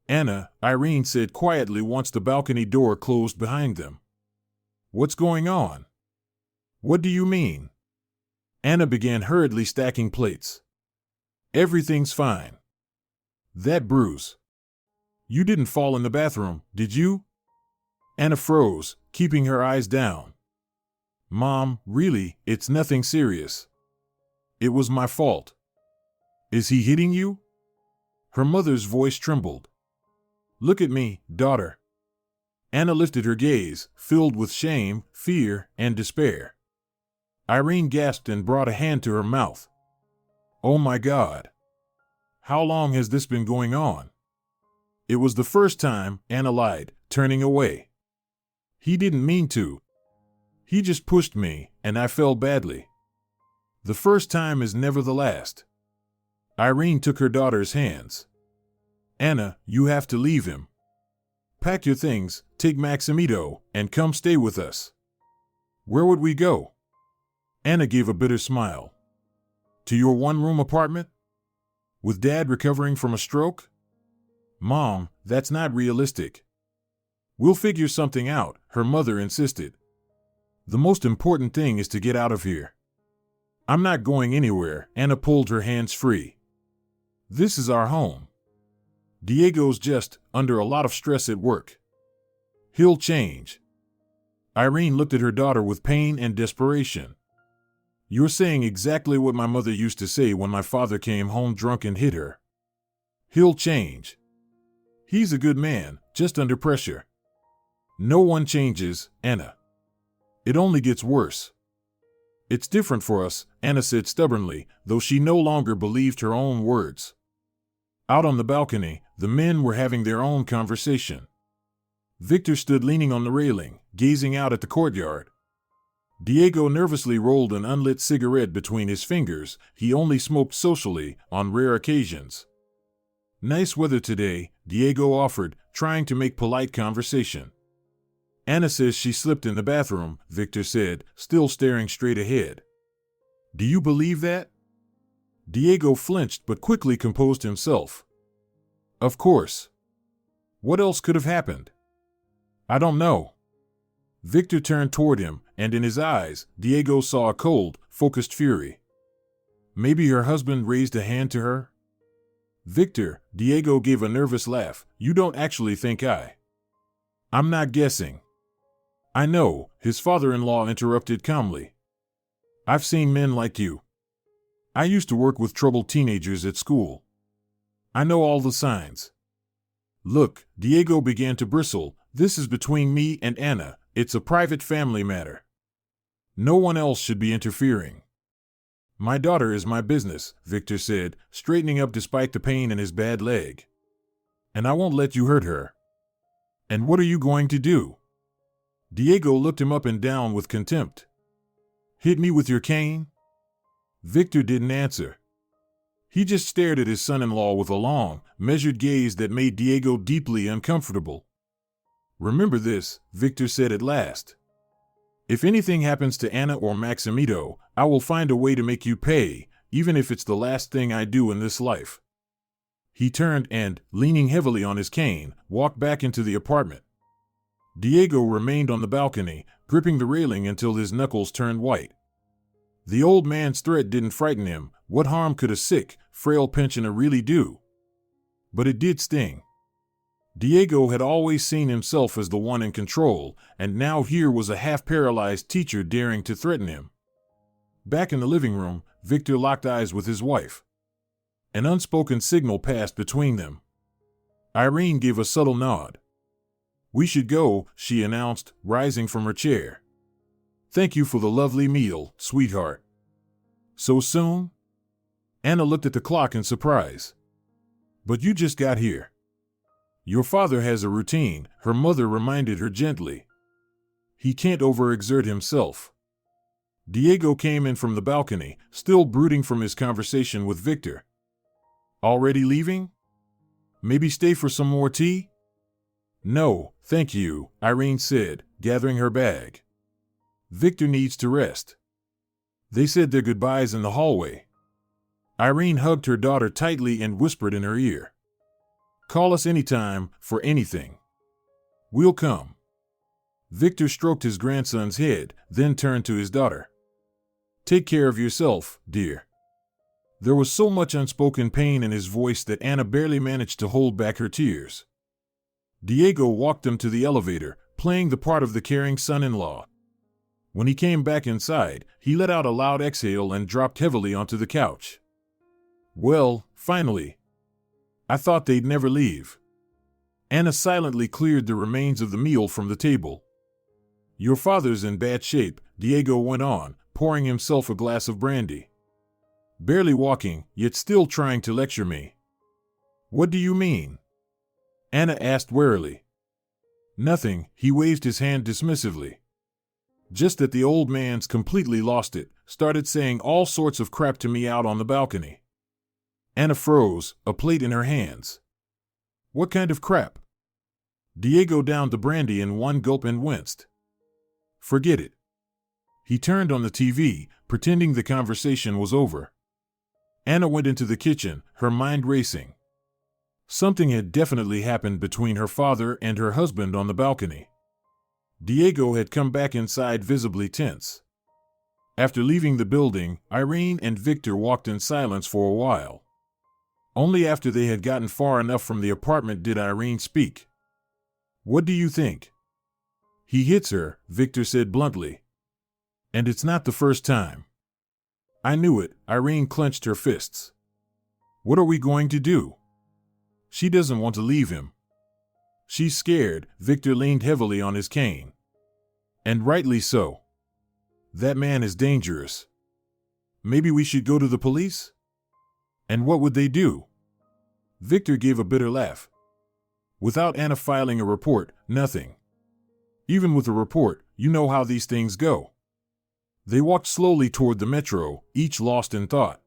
Anna, Irene said quietly once the balcony door closed behind them. What's going on? What do you mean? Anna began hurriedly stacking plates. Everything's fine. That bruise. You didn't fall in the bathroom, did you? Anna froze, keeping her eyes down. Mom, really, it's nothing serious. It was my fault. Is he hitting you? Her mother's voice trembled. Look at me, daughter. Anna lifted her gaze, filled with shame, fear, and despair. Irene gasped and brought a hand to her mouth. Oh my God. How long has this been going on? It was the first time, Anna lied, turning away. He didn't mean to. He just pushed me, and I fell badly. The first time is never the last. Irene took her daughter's hands. Anna, you have to leave him. Pack your things, take Maximito, and come stay with us. Where would we go? Anna gave a bitter smile. To your one-room apartment? With Dad recovering from a stroke? Mom, that's not realistic. We'll figure something out, her mother insisted. The most important thing is to get out of here. I'm not going anywhere, Anna pulled her hands free. This is our home. Diego's just under a lot of stress at work. He'll change. Irene looked at her daughter with pain and desperation. You're saying exactly what my mother used to say when my father came home drunk and hit her. He'll change. He's a good man, just under pressure. No one changes, Anna. It only gets worse. It's different for us, Anna said stubbornly, though she no longer believed her own words. Out on the balcony, the men were having their own conversation. Victor stood leaning on the railing, gazing out at the courtyard. Diego nervously rolled an unlit cigarette between his fingers. He only smoked socially, on rare occasions. Nice weather today, Diego offered, trying to make polite conversation. Anna says she slipped in the bathroom, Victor said, still staring straight ahead. Do you believe that? Diego flinched but quickly composed himself. Of course. What else could have happened? I don't know. Victor turned toward him, and in his eyes, Diego saw a cold, focused fury. Maybe her husband raised a hand to her? Victor, Diego gave a nervous laugh. You don't actually think I'm not guessing. I know, his father-in-law interrupted calmly. I've seen men like you. I used to work with troubled teenagers at school. I know all the signs. Look, Diego began to bristle. This is between me and Anna. It's a private family matter. No one else should be interfering. My daughter is my business, Victor said, straightening up despite the pain in his bad leg. And I won't let you hurt her. And what are you going to do? Diego looked him up and down with contempt. Hit me with your cane? Victor didn't answer. He just stared at his son-in-law with a long, measured gaze that made Diego deeply uncomfortable. Remember this, Victor said at last. If anything happens to Anna or Maximito, I will find a way to make you pay, even if it's the last thing I do in this life. He turned and, leaning heavily on his cane, walked back into the apartment. Diego remained on the balcony, gripping the railing until his knuckles turned white. The old man's threat didn't frighten him. What harm could a sick, frail pensioner really do? But it did sting. Diego had always seen himself as the one in control, and now here was a half-paralyzed teacher daring to threaten him. Back in the living room, Victor locked eyes with his wife. An unspoken signal passed between them. Irene gave a subtle nod. We should go, she announced, rising from her chair. Thank you for the lovely meal, sweetheart. So soon? Anna looked at the clock in surprise. But you just got here. Your father has a routine, her mother reminded her gently. He can't overexert himself. Diego came in from the balcony, still brooding from his conversation with Victor. Already leaving? Maybe stay for some more tea? No, thank you, Irene said, gathering her bag. Victor needs to rest. They said their goodbyes in the hallway. Irene hugged her daughter tightly and whispered in her ear. Call us anytime, for anything. We'll come. Victor stroked his grandson's head, then turned to his daughter. Take care of yourself, dear. There was so much unspoken pain in his voice that Anna barely managed to hold back her tears. Diego walked them to the elevator, playing the part of the caring son-in-law. When he came back inside, he let out a loud exhale and dropped heavily onto the couch. Well, finally. I thought they'd never leave. Anna silently cleared the remains of the meal from the table. Your father's in bad shape, Diego went on, pouring himself a glass of brandy. barely walking, yet still trying to lecture me. What do you mean? Anna asked warily. Nothing, he waved his hand dismissively. Just that the old man's completely lost it, started saying all sorts of crap to me out on the balcony. Anna froze, a plate in her hands. What kind of crap? Diego downed the brandy in one gulp and winced. Forget it. He turned on the TV, pretending the conversation was over. Anna went into the kitchen, her mind racing. Something had definitely happened between her father and her husband on the balcony. Diego had come back inside visibly tense. After leaving the building, Irene and Victor walked in silence for a while. Only after they had gotten far enough from the apartment did Irene speak. What do you think? He hits her, Victor said bluntly. And it's not the first time. I knew it, Irene clenched her fists. What are we going to do? She doesn't want to leave him. She's scared, Victor leaned heavily on his cane. And rightly so. That man is dangerous. Maybe we should go to the police? And what would they do? Victor gave a bitter laugh. Without Anna filing a report, nothing. Even with a report, you know how these things go. They walked slowly toward the metro, each lost in thought.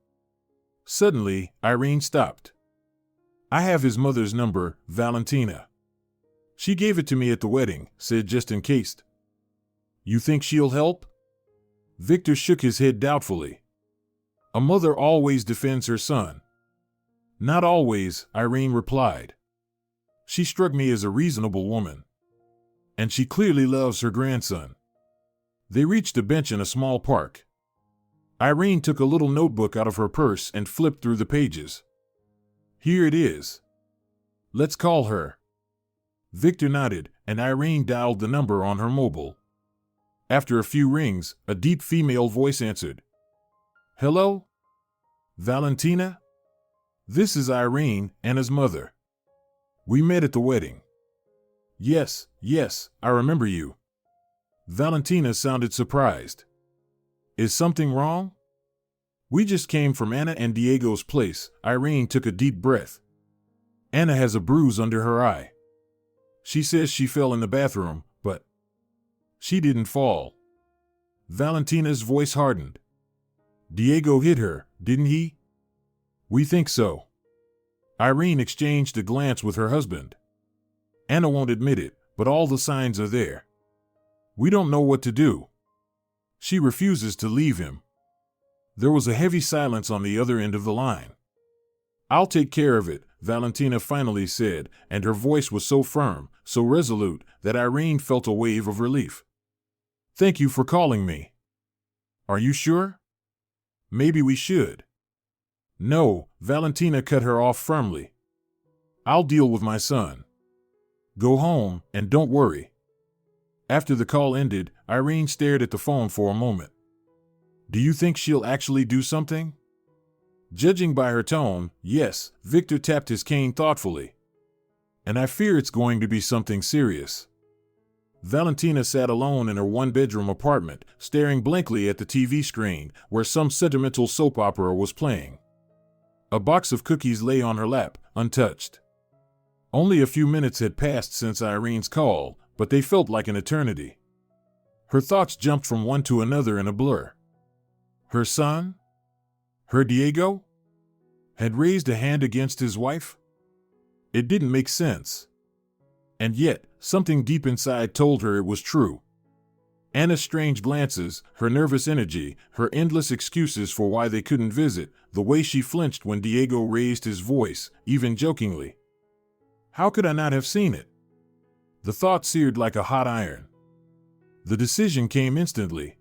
Suddenly, Irene stopped. I have his mother's number, Valentina. She gave it to me at the wedding, said just in case. You think she'll help? Victor shook his head doubtfully. A mother always defends her son. Not always, Irene replied. She struck me as a reasonable woman. And she clearly loves her grandson. They reached a bench in a small park. Irene took a little notebook out of her purse and flipped through the pages. Here it is. Let's call her. Victor nodded, and Irene dialed the number on her mobile. After a few rings, a deep female voice answered. Hello? Valentina? This is Irene, Anna's mother. We met at the wedding. Yes, I remember you. Valentina sounded surprised. Is something wrong? We just came from Anna and Diego's place. Irene took a deep breath. Anna has a bruise under her eye. She says she fell in the bathroom, but she didn't fall. Valentina's voice hardened. Diego hit her, didn't he? We think so. Irene exchanged a glance with her husband. Anna won't admit it, but all the signs are there. We don't know what to do. She refuses to leave him. There was a heavy silence on the other end of the line. I'll take care of it, Valentina finally said, and her voice was so firm, so resolute, that Irene felt a wave of relief. Thank you for calling me. Are you sure? Maybe we should. No, Valentina cut her off firmly. I'll deal with my son. Go home, and don't worry. After the call ended, Irene stared at the phone for a moment. Do you think she'll actually do something? Judging by her tone, yes, Victor tapped his cane thoughtfully. And I fear it's going to be something serious. Valentina sat alone in her one-bedroom apartment, staring blankly at the TV screen, where some sentimental soap opera was playing. A box of cookies lay on her lap, untouched. Only a few minutes had passed since Irene's call, but they felt like an eternity. Her thoughts jumped from one to another in a blur. Her son? Her Diego? Had raised a hand against his wife? It didn't make sense. And yet, something deep inside told her it was true. Anna's strange glances, her nervous energy, her endless excuses for why they couldn't visit, the way she flinched when Diego raised his voice, even jokingly. How could I not have seen it? The thought seared like a hot iron. The decision came instantly.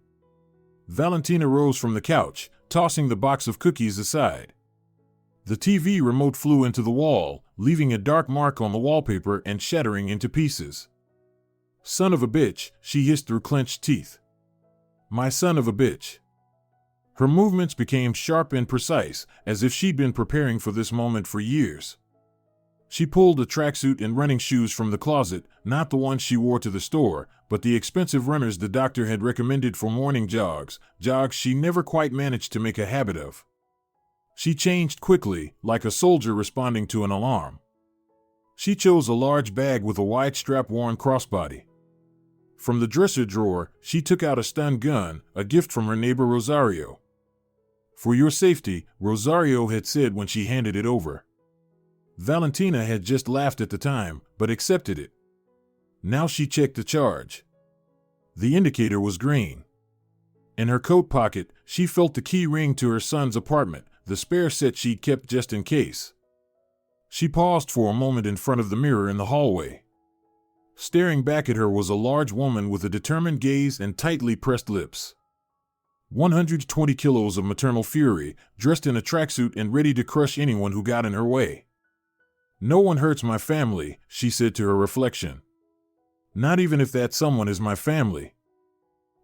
Valentina rose from the couch, tossing the box of cookies aside. The TV remote flew into the wall, leaving a dark mark on the wallpaper and shattering into pieces. Son of a bitch, she hissed through clenched teeth. My son of a bitch. Her movements became sharp and precise, as if she'd been preparing for this moment for years. She pulled a tracksuit and running shoes from the closet, not the ones she wore to the store, but the expensive runners the doctor had recommended for morning jogs she never quite managed to make a habit of. She changed quickly, like a soldier responding to an alarm. She chose a large bag with a wide strap-worn crossbody. From the dresser drawer, she took out a stun gun, a gift from her neighbor Rosario. "For your safety," Rosario had said when she handed it over. Valentina had just laughed at the time, but accepted it. Now she checked the charge. The indicator was green. In her coat pocket, she felt the key ring to her son's apartment, the spare set she'd kept just in case. She paused for a moment in front of the mirror in the hallway. Staring back at her was a large woman with a determined gaze and tightly pressed lips. 120 kilos of maternal fury, dressed in a tracksuit and ready to crush anyone who got in her way. "No one hurts my family," she said to her reflection. "Not even if that someone is my family."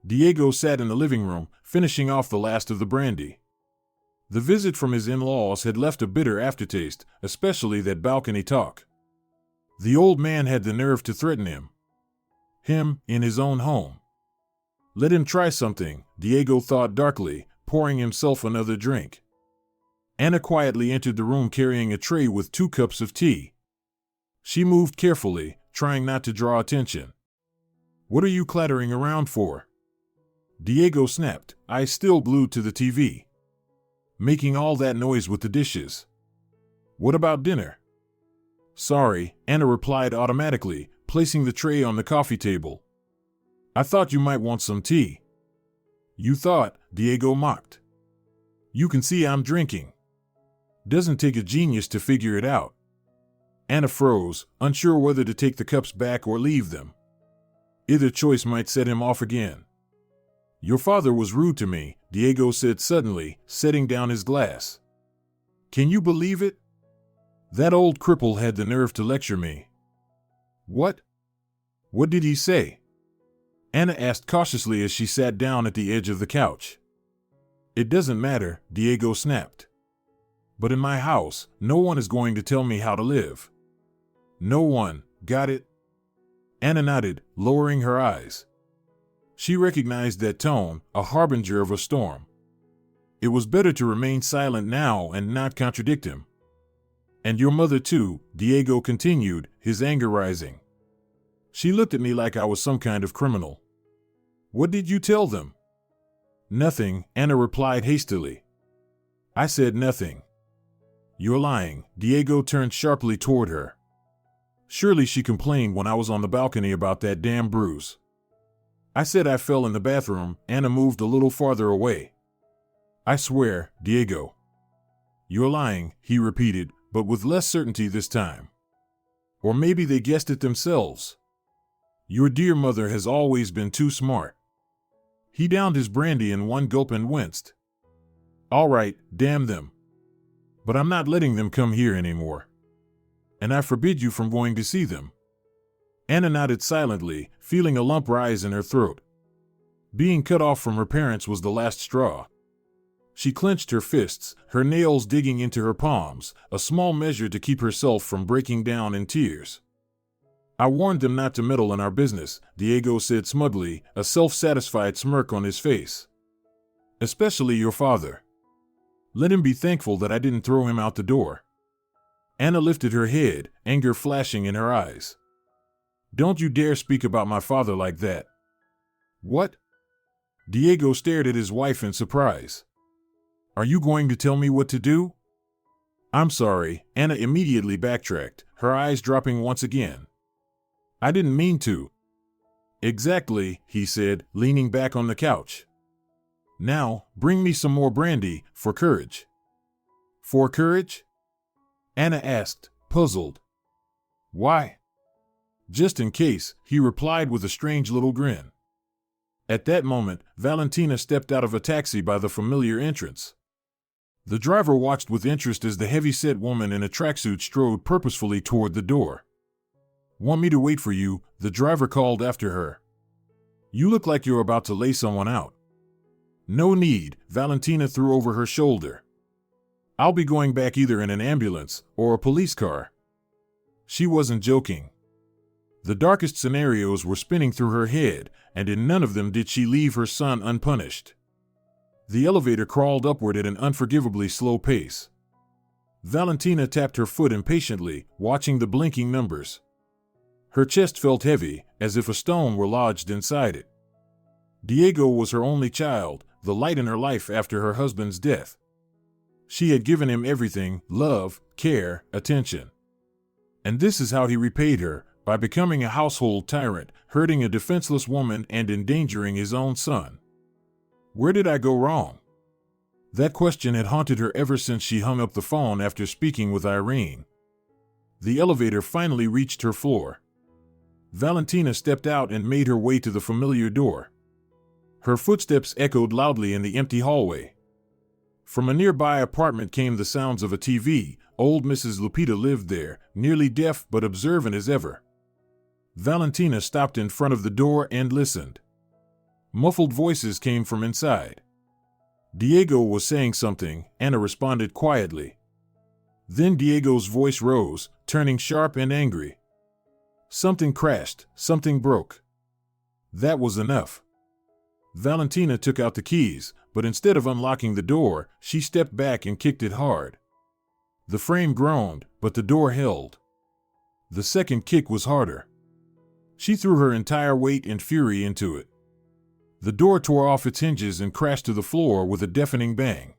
Diego sat in the living room, finishing off the last of the brandy. The visit from his in-laws had left a bitter aftertaste, especially that balcony talk. The old man had the nerve to threaten him. Him, in his own home. Let him try something, Diego thought darkly, pouring himself another drink. Anna quietly entered the room carrying a tray with 2 cups of tea. She moved carefully, trying not to draw attention. "What are you clattering around for?" Diego snapped, eyes still glued to the TV. "Making all that noise with the dishes." "What about dinner?" "Sorry," Anna replied automatically, placing the tray on the coffee table. "I thought you might want some tea." "You thought," Diego mocked. "You can see I'm drinking. Doesn't take a genius to figure it out." Anna froze, unsure whether to take the cups back or leave them. Either choice might set him off again. "Your father was rude to me," Diego said suddenly, setting down his glass. "Can you believe it? That old cripple had the nerve to lecture me." "What? What did he say?" Anna asked cautiously as she sat down at the edge of the couch. "It doesn't matter," Diego snapped. "But in my house, no one is going to tell me how to live." "No one, got it?" Anna nodded, lowering her eyes. She recognized that tone, a harbinger of a storm. It was better to remain silent now and not contradict him. "And your mother too," Diego continued, his anger rising. "She looked at me like I was some kind of criminal." "What did you tell them?" "Nothing," Anna replied hastily. "I said nothing." "You're lying." Diego turned sharply toward her. "Surely she complained when I was on the balcony about that damn bruise." "I said I fell in the bathroom." Anna moved a little farther away. "I swear, Diego." "You're lying," he repeated, but with less certainty this time. "Or maybe they guessed it themselves. Your dear mother has always been too smart." He downed his brandy in one gulp and winced. "All right, damn them. But I'm not letting them come here anymore. And I forbid you from going to see them." Anna nodded silently, feeling a lump rise in her throat. Being cut off from her parents was the last straw. She clenched her fists, her nails digging into her palms, a small measure to keep herself from breaking down in tears. "I warned them not to meddle in our business," Diego said smugly, a self-satisfied smirk on his face. "Especially your father. Let him be thankful that I didn't throw him out the door." Anna lifted her head, anger flashing in her eyes. "Don't you dare speak about my father like that." "What?" Diego stared at his wife in surprise. "Are you going to tell me what to do?" "I'm sorry," Anna immediately backtracked, her eyes dropping once again. "I didn't mean to." "Exactly," he said, leaning back on the couch. "Now, bring me some more brandy, for courage." "For courage?" Anna asked, puzzled. "Why?" "Just in case," he replied with a strange little grin. At that moment, Valentina stepped out of a taxi by the familiar entrance. The driver watched with interest as the heavy-set woman in a tracksuit strode purposefully toward the door. "Want me to wait for you?" the driver called after her. "You look like you're about to lay someone out." "No need," Valentina threw over her shoulder. "I'll be going back either in an ambulance or a police car." She wasn't joking. The darkest scenarios were spinning through her head, and in none of them did she leave her son unpunished. The elevator crawled upward at an unforgivably slow pace. Valentina tapped her foot impatiently, watching the blinking numbers. Her chest felt heavy, as if a stone were lodged inside it. Diego was her only child, the light in her life after her husband's death. She had given him everything: love, care, attention. And this is how he repaid her, by becoming a household tyrant, hurting a defenseless woman and endangering his own son. Where did I go wrong? That question had haunted her ever since she hung up the phone after speaking with Irene. The elevator finally reached her floor. Valentina stepped out and made her way to the familiar door. Her footsteps echoed loudly in the empty hallway. From a nearby apartment came the sounds of a TV. Old Mrs. Lupita lived there, nearly deaf but observant as ever. Valentina stopped in front of the door and listened. Muffled voices came from inside. Diego was saying something. Anna responded quietly. Then Diego's voice rose, turning sharp and angry. Something crashed, something broke. That was enough. Valentina took out the keys, but instead of unlocking the door, she stepped back and kicked it hard. The frame groaned, but the door held. The second kick was harder. She threw her entire weight and fury into it. The door tore off its hinges and crashed to the floor with a deafening bang.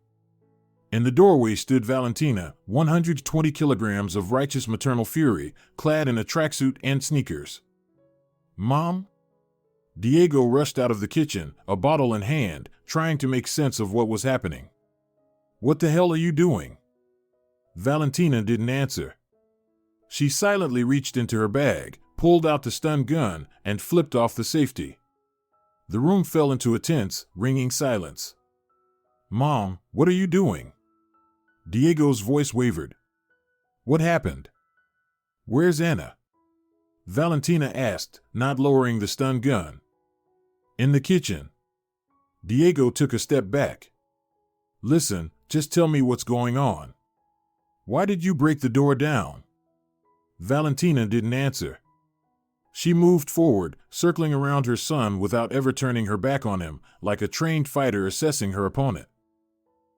In the doorway stood Valentina, 120 kilograms of righteous maternal fury, clad in a tracksuit and sneakers. "Mom?" Diego rushed out of the kitchen, a bottle in hand, trying to make sense of what was happening. "What the hell are you doing?" Valentina didn't answer. She silently reached into her bag, pulled out the stun gun, and flipped off the safety. The room fell into a tense, ringing silence. "Mom, what are you doing?" Diego's voice wavered. "What happened? Where's Anna?" Valentina asked, not lowering the stun gun. "In the kitchen." Diego took a step back. "Listen, just tell me what's going on. Why did you break the door down?" Valentina didn't answer. She moved forward, circling around her son without ever turning her back on him, like a trained fighter assessing her opponent.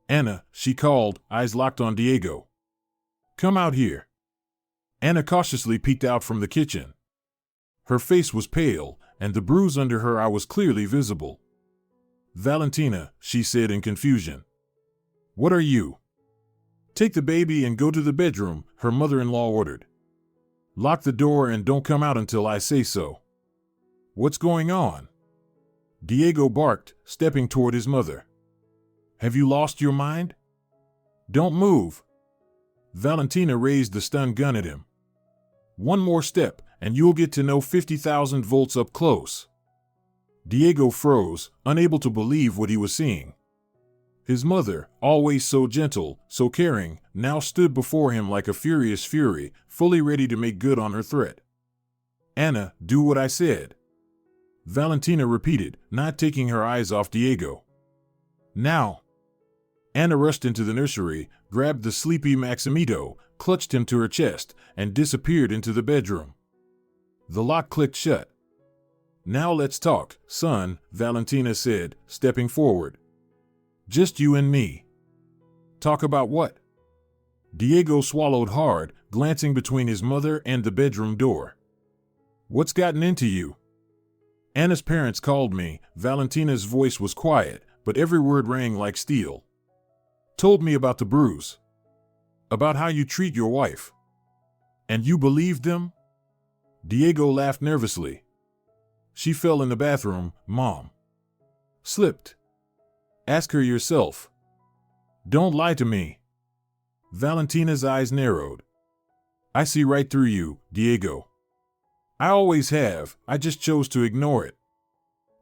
"Anna," she called, eyes locked on Diego. "Come out here." Anna cautiously peeked out from the kitchen. Her face was pale, and the bruise under her eye was clearly visible. "Valentina," she said in confusion. "What are you?" "Take the baby and go to the bedroom," her mother-in-law ordered. "Lock the door and don't come out until I say so." "What's going on?" Diego barked, stepping toward his mother. "Have you lost your mind? Don't move." Valentina raised the stun gun at him. "One more step, and you'll get to know 50,000 volts up close." Diego froze, unable to believe what he was seeing. His mother, always so gentle, so caring, now stood before him like a furious fury, fully ready to make good on her threat. "Anna, do what I said," Valentina repeated, not taking her eyes off Diego. "Now." Anna rushed into the nursery, grabbed the sleepy Maximito, clutched him to her chest, and disappeared into the bedroom. The lock clicked shut. "Now let's talk, son," Valentina said, stepping forward. "Just you and me." "Talk about what?" Diego swallowed hard, glancing between his mother and the bedroom door. "What's gotten into you?" "Anna's parents called me." Valentina's voice was quiet, but every word rang like steel. "Told me about the bruise. About how you treat your wife. And you believed them?" Diego laughed nervously. "She fell in the bathroom, Mom. Slipped. Ask her yourself. Don't lie to me." Valentina's eyes narrowed. "I see right through you, Diego. I always have, I just chose to ignore it.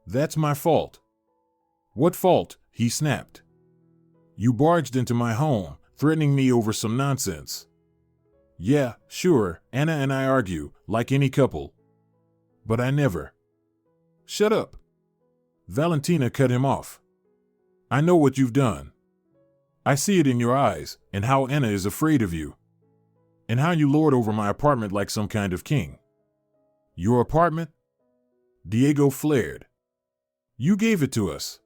That's my fault." "What fault?" he snapped. "You barged into my home, threatening me over some nonsense." "Yeah, sure, Anna and I argue, like any couple. But I never." "Shut up." Valentina cut him off. "I know what you've done. I see it in your eyes, and how Anna is afraid of you. And how you lord over my apartment like some kind of king." "Your apartment?" Diego flared. "You gave it to us."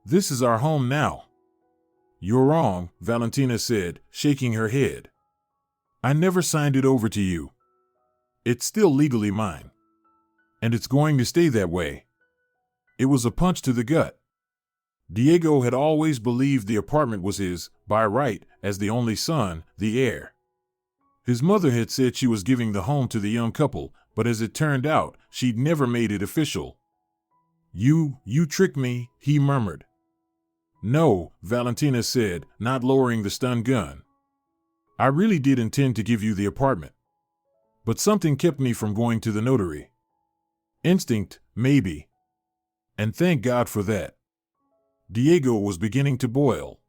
This is our home now. You're wrong, Valentina said, shaking her head. I never signed it over to you. It's still legally mine. And it's going to stay that way. It was a punch to the gut. Diego had always believed the apartment was his, by right, as the only son, the heir. His mother had said she was giving the home to the young couple, but as it turned out, she'd never made it official. You tricked me, he murmured. No, Valentina said, not lowering the stun gun. I really did intend to give you the apartment. But something kept me from going to the notary. Instinct, maybe. And thank God for that. Diego was beginning to boil.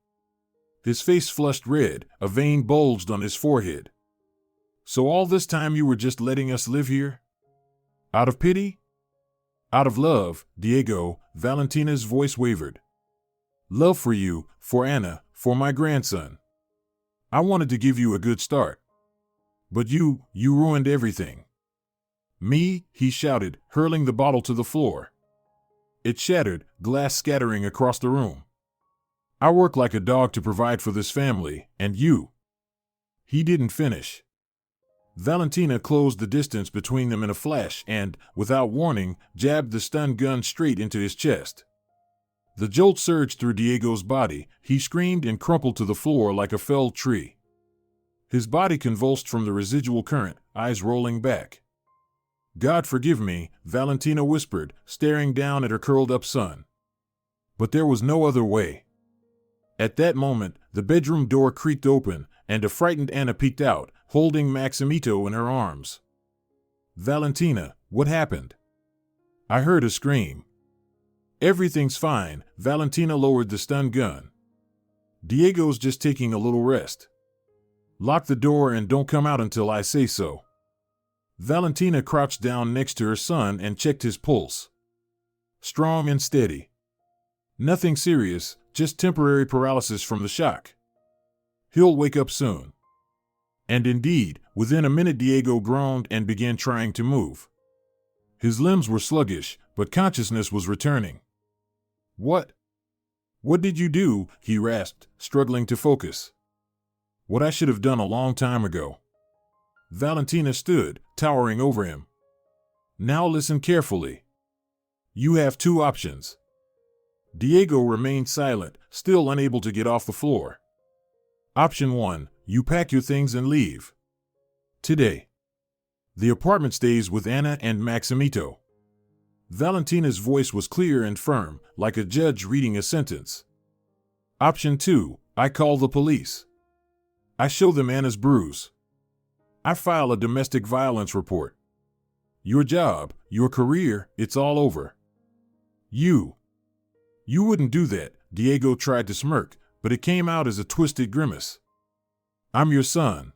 His face flushed red, a vein bulged on his forehead. So all this time you were just letting us live here? Out of pity? Out of love, Diego, Valentina's voice wavered. Love for you, for Anna, for my grandson. I wanted to give you a good start. But you ruined everything. Me, he shouted, hurling the bottle to the floor. It shattered, glass scattering across the room. I work like a dog to provide for this family, and you. He didn't finish. Valentina closed the distance between them in a flash and, without warning, jabbed the stun gun straight into his chest. The jolt surged through Diego's body. He screamed and crumpled to the floor like a felled tree. His body convulsed from the residual current, eyes rolling back. God forgive me, Valentina whispered, staring down at her curled-up son. But there was no other way. At that moment, the bedroom door creaked open, and a frightened Anna peeked out, holding Maximito in her arms. Valentina, what happened? I heard a scream. Everything's fine, Valentina lowered the stun gun. Diego's just taking a little rest. Lock the door and don't come out until I say so. Valentina crouched down next to her son and checked his pulse. Strong and steady. Nothing serious, just temporary paralysis from the shock. He'll wake up soon. And indeed, within a minute Diego groaned and began trying to move. His limbs were sluggish, but consciousness was returning. What did you do? He rasped, struggling to focus. What I should have done a long time ago. Valentina stood, towering over him. Now listen carefully. You have two options. Diego remained silent, still unable to get off the floor. Option 1, you pack your things and leave. Today. The apartment stays with Anna and Maximito. Valentina's voice was clear and firm, like a judge reading a sentence. Option 2, I call the police. I show them Anna's bruise. I file a domestic violence report. Your job, your career, it's all over. You wouldn't do that, Diego tried to smirk, but it came out as a twisted grimace. I'm your son.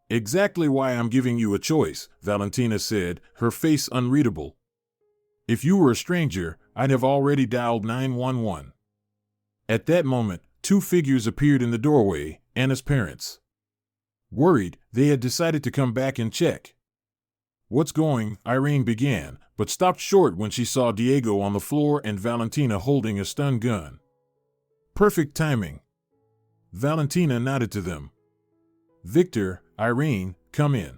Exactly why I'm giving you a choice, Valentina said, her face unreadable. If you were a stranger, I'd have already dialed 911. At that moment, two figures appeared in the doorway, Anna's parents. Worried, they had decided to come back and check. What's going? Irene began, but stopped short when she saw Diego on the floor and Valentina holding a stun gun. Perfect timing. Valentina nodded to them. Victor, Irene, come in.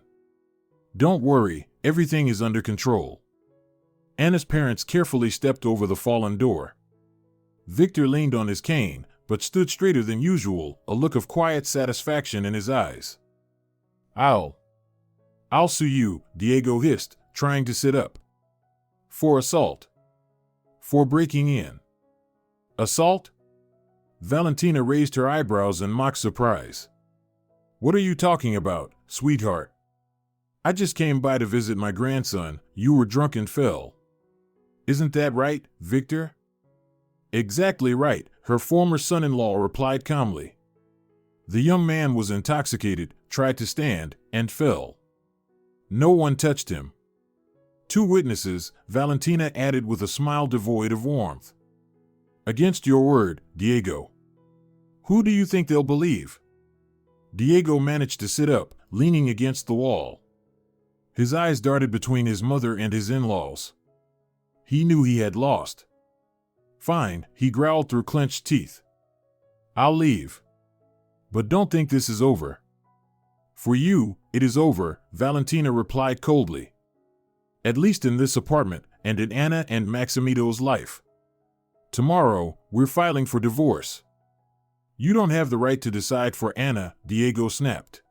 Don't worry, everything is under control. Anna's parents carefully stepped over the fallen door. Victor leaned on his cane, but stood straighter than usual, a look of quiet satisfaction in his eyes. I'll sue you, Diego hissed, trying to sit up. For assault. For breaking in. Assault? Valentina raised her eyebrows in mock surprise. What are you talking about, sweetheart? I just came by to visit my grandson. You were drunk and fell. Isn't that right, Victor? Exactly right, her former son-in-law replied calmly. The young man was intoxicated, tried to stand, and fell. No one touched him. Two witnesses, Valentina added with a smile devoid of warmth. Against your word, Diego. Who do you think they'll believe? Diego managed to sit up, leaning against the wall. His eyes darted between his mother and his in-laws. He knew he had lost. Fine, he growled through clenched teeth. I'll leave. But don't think this is over. For you, it is over, Valentina replied coldly. At least in this apartment, and in Anna and Maximito's life. Tomorrow, we're filing for divorce. You don't have the right to decide for Anna, Diego snapped.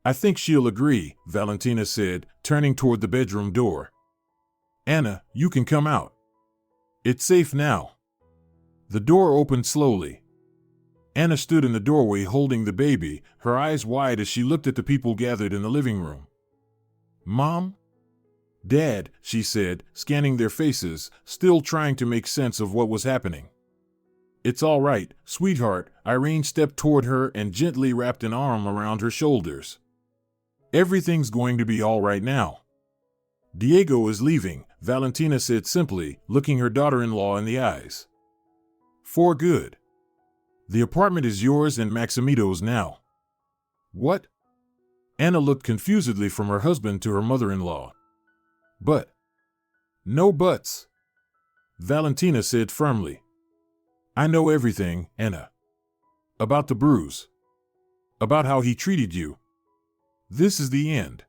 I think she'll agree, Valentina said, turning toward the bedroom door. Anna, you can come out. It's safe now. The door opened slowly. Anna stood in the doorway holding the baby, her eyes wide as she looked at the people gathered in the living room. Mom? Dad, she said, scanning their faces, still trying to make sense of what was happening. It's all right, sweetheart, Irene stepped toward her and gently wrapped an arm around her shoulders. Everything's going to be all right now. Diego is leaving, Valentina said simply, looking her daughter-in-law in the eyes. For good. The apartment is yours and Maximito's now. What? Anna looked confusedly from her husband to her mother-in-law. But. No buts. Valentina said firmly. I know everything, Anna. About the bruise. About how he treated you. This is the end.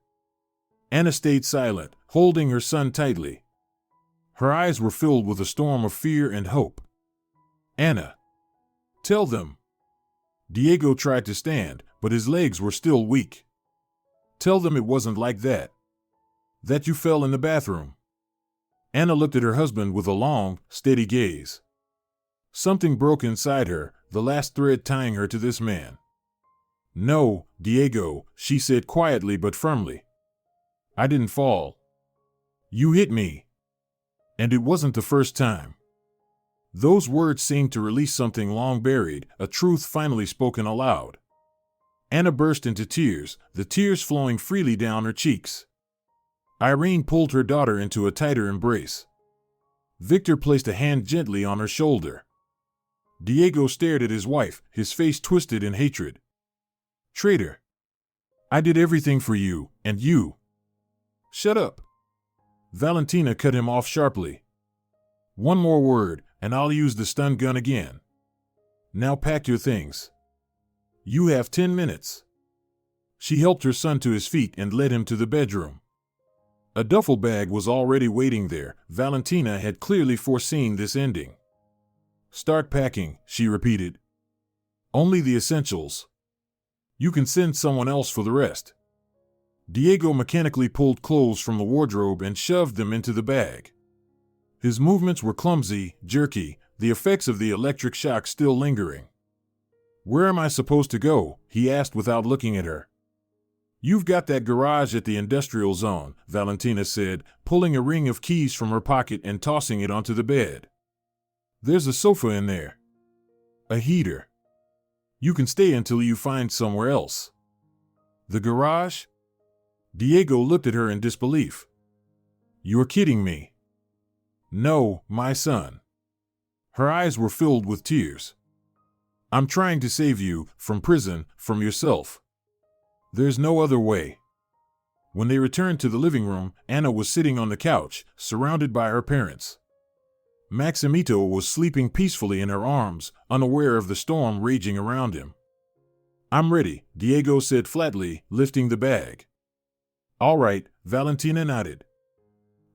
Anna stayed silent, holding her son tightly. Her eyes were filled with a storm of fear and hope. Anna. Tell them. Diego tried to stand, but his legs were still weak. Tell them it wasn't like that. That you fell in the bathroom. Anna looked at her husband with a long, steady gaze. Something broke inside her, the last thread tying her to this man. No, Diego, she said quietly but firmly. I didn't fall. You hit me. And it wasn't the first time. Those words seemed to release something long buried, a truth finally spoken aloud. Anna burst into tears, the tears flowing freely down her cheeks. Irene pulled her daughter into a tighter embrace. Victor placed a hand gently on her shoulder. Diego stared at his wife, his face twisted in hatred. Traitor. I did everything for you, and you. Shut up. Valentina cut him off sharply. One more word, and I'll use the stun gun again. Now pack your things. You have 10 minutes. She helped her son to his feet and led him to the bedroom. A duffel bag was already waiting there. Valentina had clearly foreseen this ending. Start packing, she repeated. Only the essentials. You can send someone else for the rest. Diego mechanically pulled clothes from the wardrobe and shoved them into the bag. His movements were clumsy, jerky, the effects of the electric shock still lingering. Where am I supposed to go? He asked without looking at her. You've got that garage at the industrial zone, Valentina said, pulling a ring of keys from her pocket and tossing it onto the bed. There's a sofa in there. A heater. You can stay until you find somewhere else. The garage? Diego looked at her in disbelief. You're kidding me. No, my son. Her eyes were filled with tears. I'm trying to save you, from prison, from yourself. There's no other way. When they returned to the living room, Anna was sitting on the couch, surrounded by her parents. Maximito was sleeping peacefully in her arms, unaware of the storm raging around him. I'm ready, Diego said flatly, lifting the bag. All right, Valentina nodded.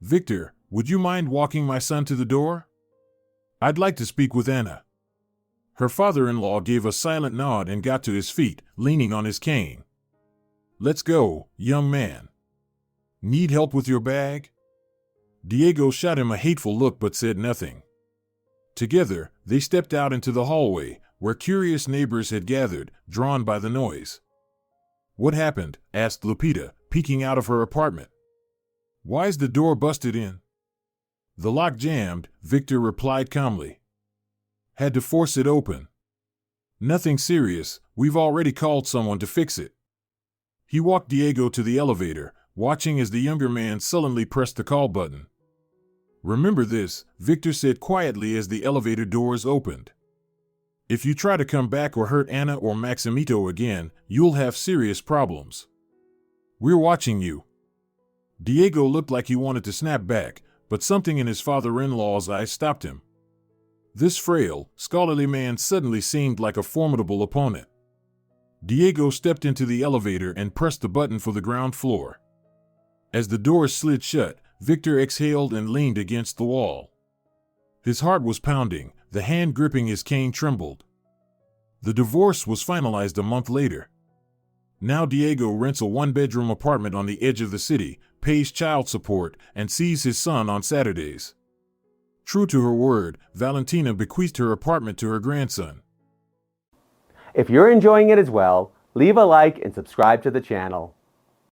Victor, would you mind walking my son to the door? I'd like to speak with Anna. Her father-in-law gave a silent nod and got to his feet, leaning on his cane. Let's go, young man. Need help with your bag? Diego shot him a hateful look but said nothing. Together, they stepped out into the hallway, where curious neighbors had gathered, drawn by the noise. What happened? Asked Lupita, peeking out of her apartment. Why's the door busted in? The lock jammed, Victor replied calmly. Had to force it open. Nothing serious, we've already called someone to fix it. He walked Diego to the elevator, watching as the younger man sullenly pressed the call button. Remember this, Victor said quietly as the elevator doors opened. If you try to come back or hurt Anna or Maximito again, you'll have serious problems. We're watching you. Diego looked like he wanted to snap back, but something in his father-in-law's eyes stopped him. This frail, scholarly man suddenly seemed like a formidable opponent. Diego stepped into the elevator and pressed the button for the ground floor. As the doors slid shut, Victor exhaled and leaned against the wall. His heart was pounding, the hand gripping his cane trembled. The divorce was finalized a month later. Now Diego rents a one-bedroom apartment on the edge of the city, pays child support, and sees his son on Saturdays. True to her word, Valentina bequeathed her apartment to her grandson.
If you're enjoying it as well, leave a like and subscribe to the channel.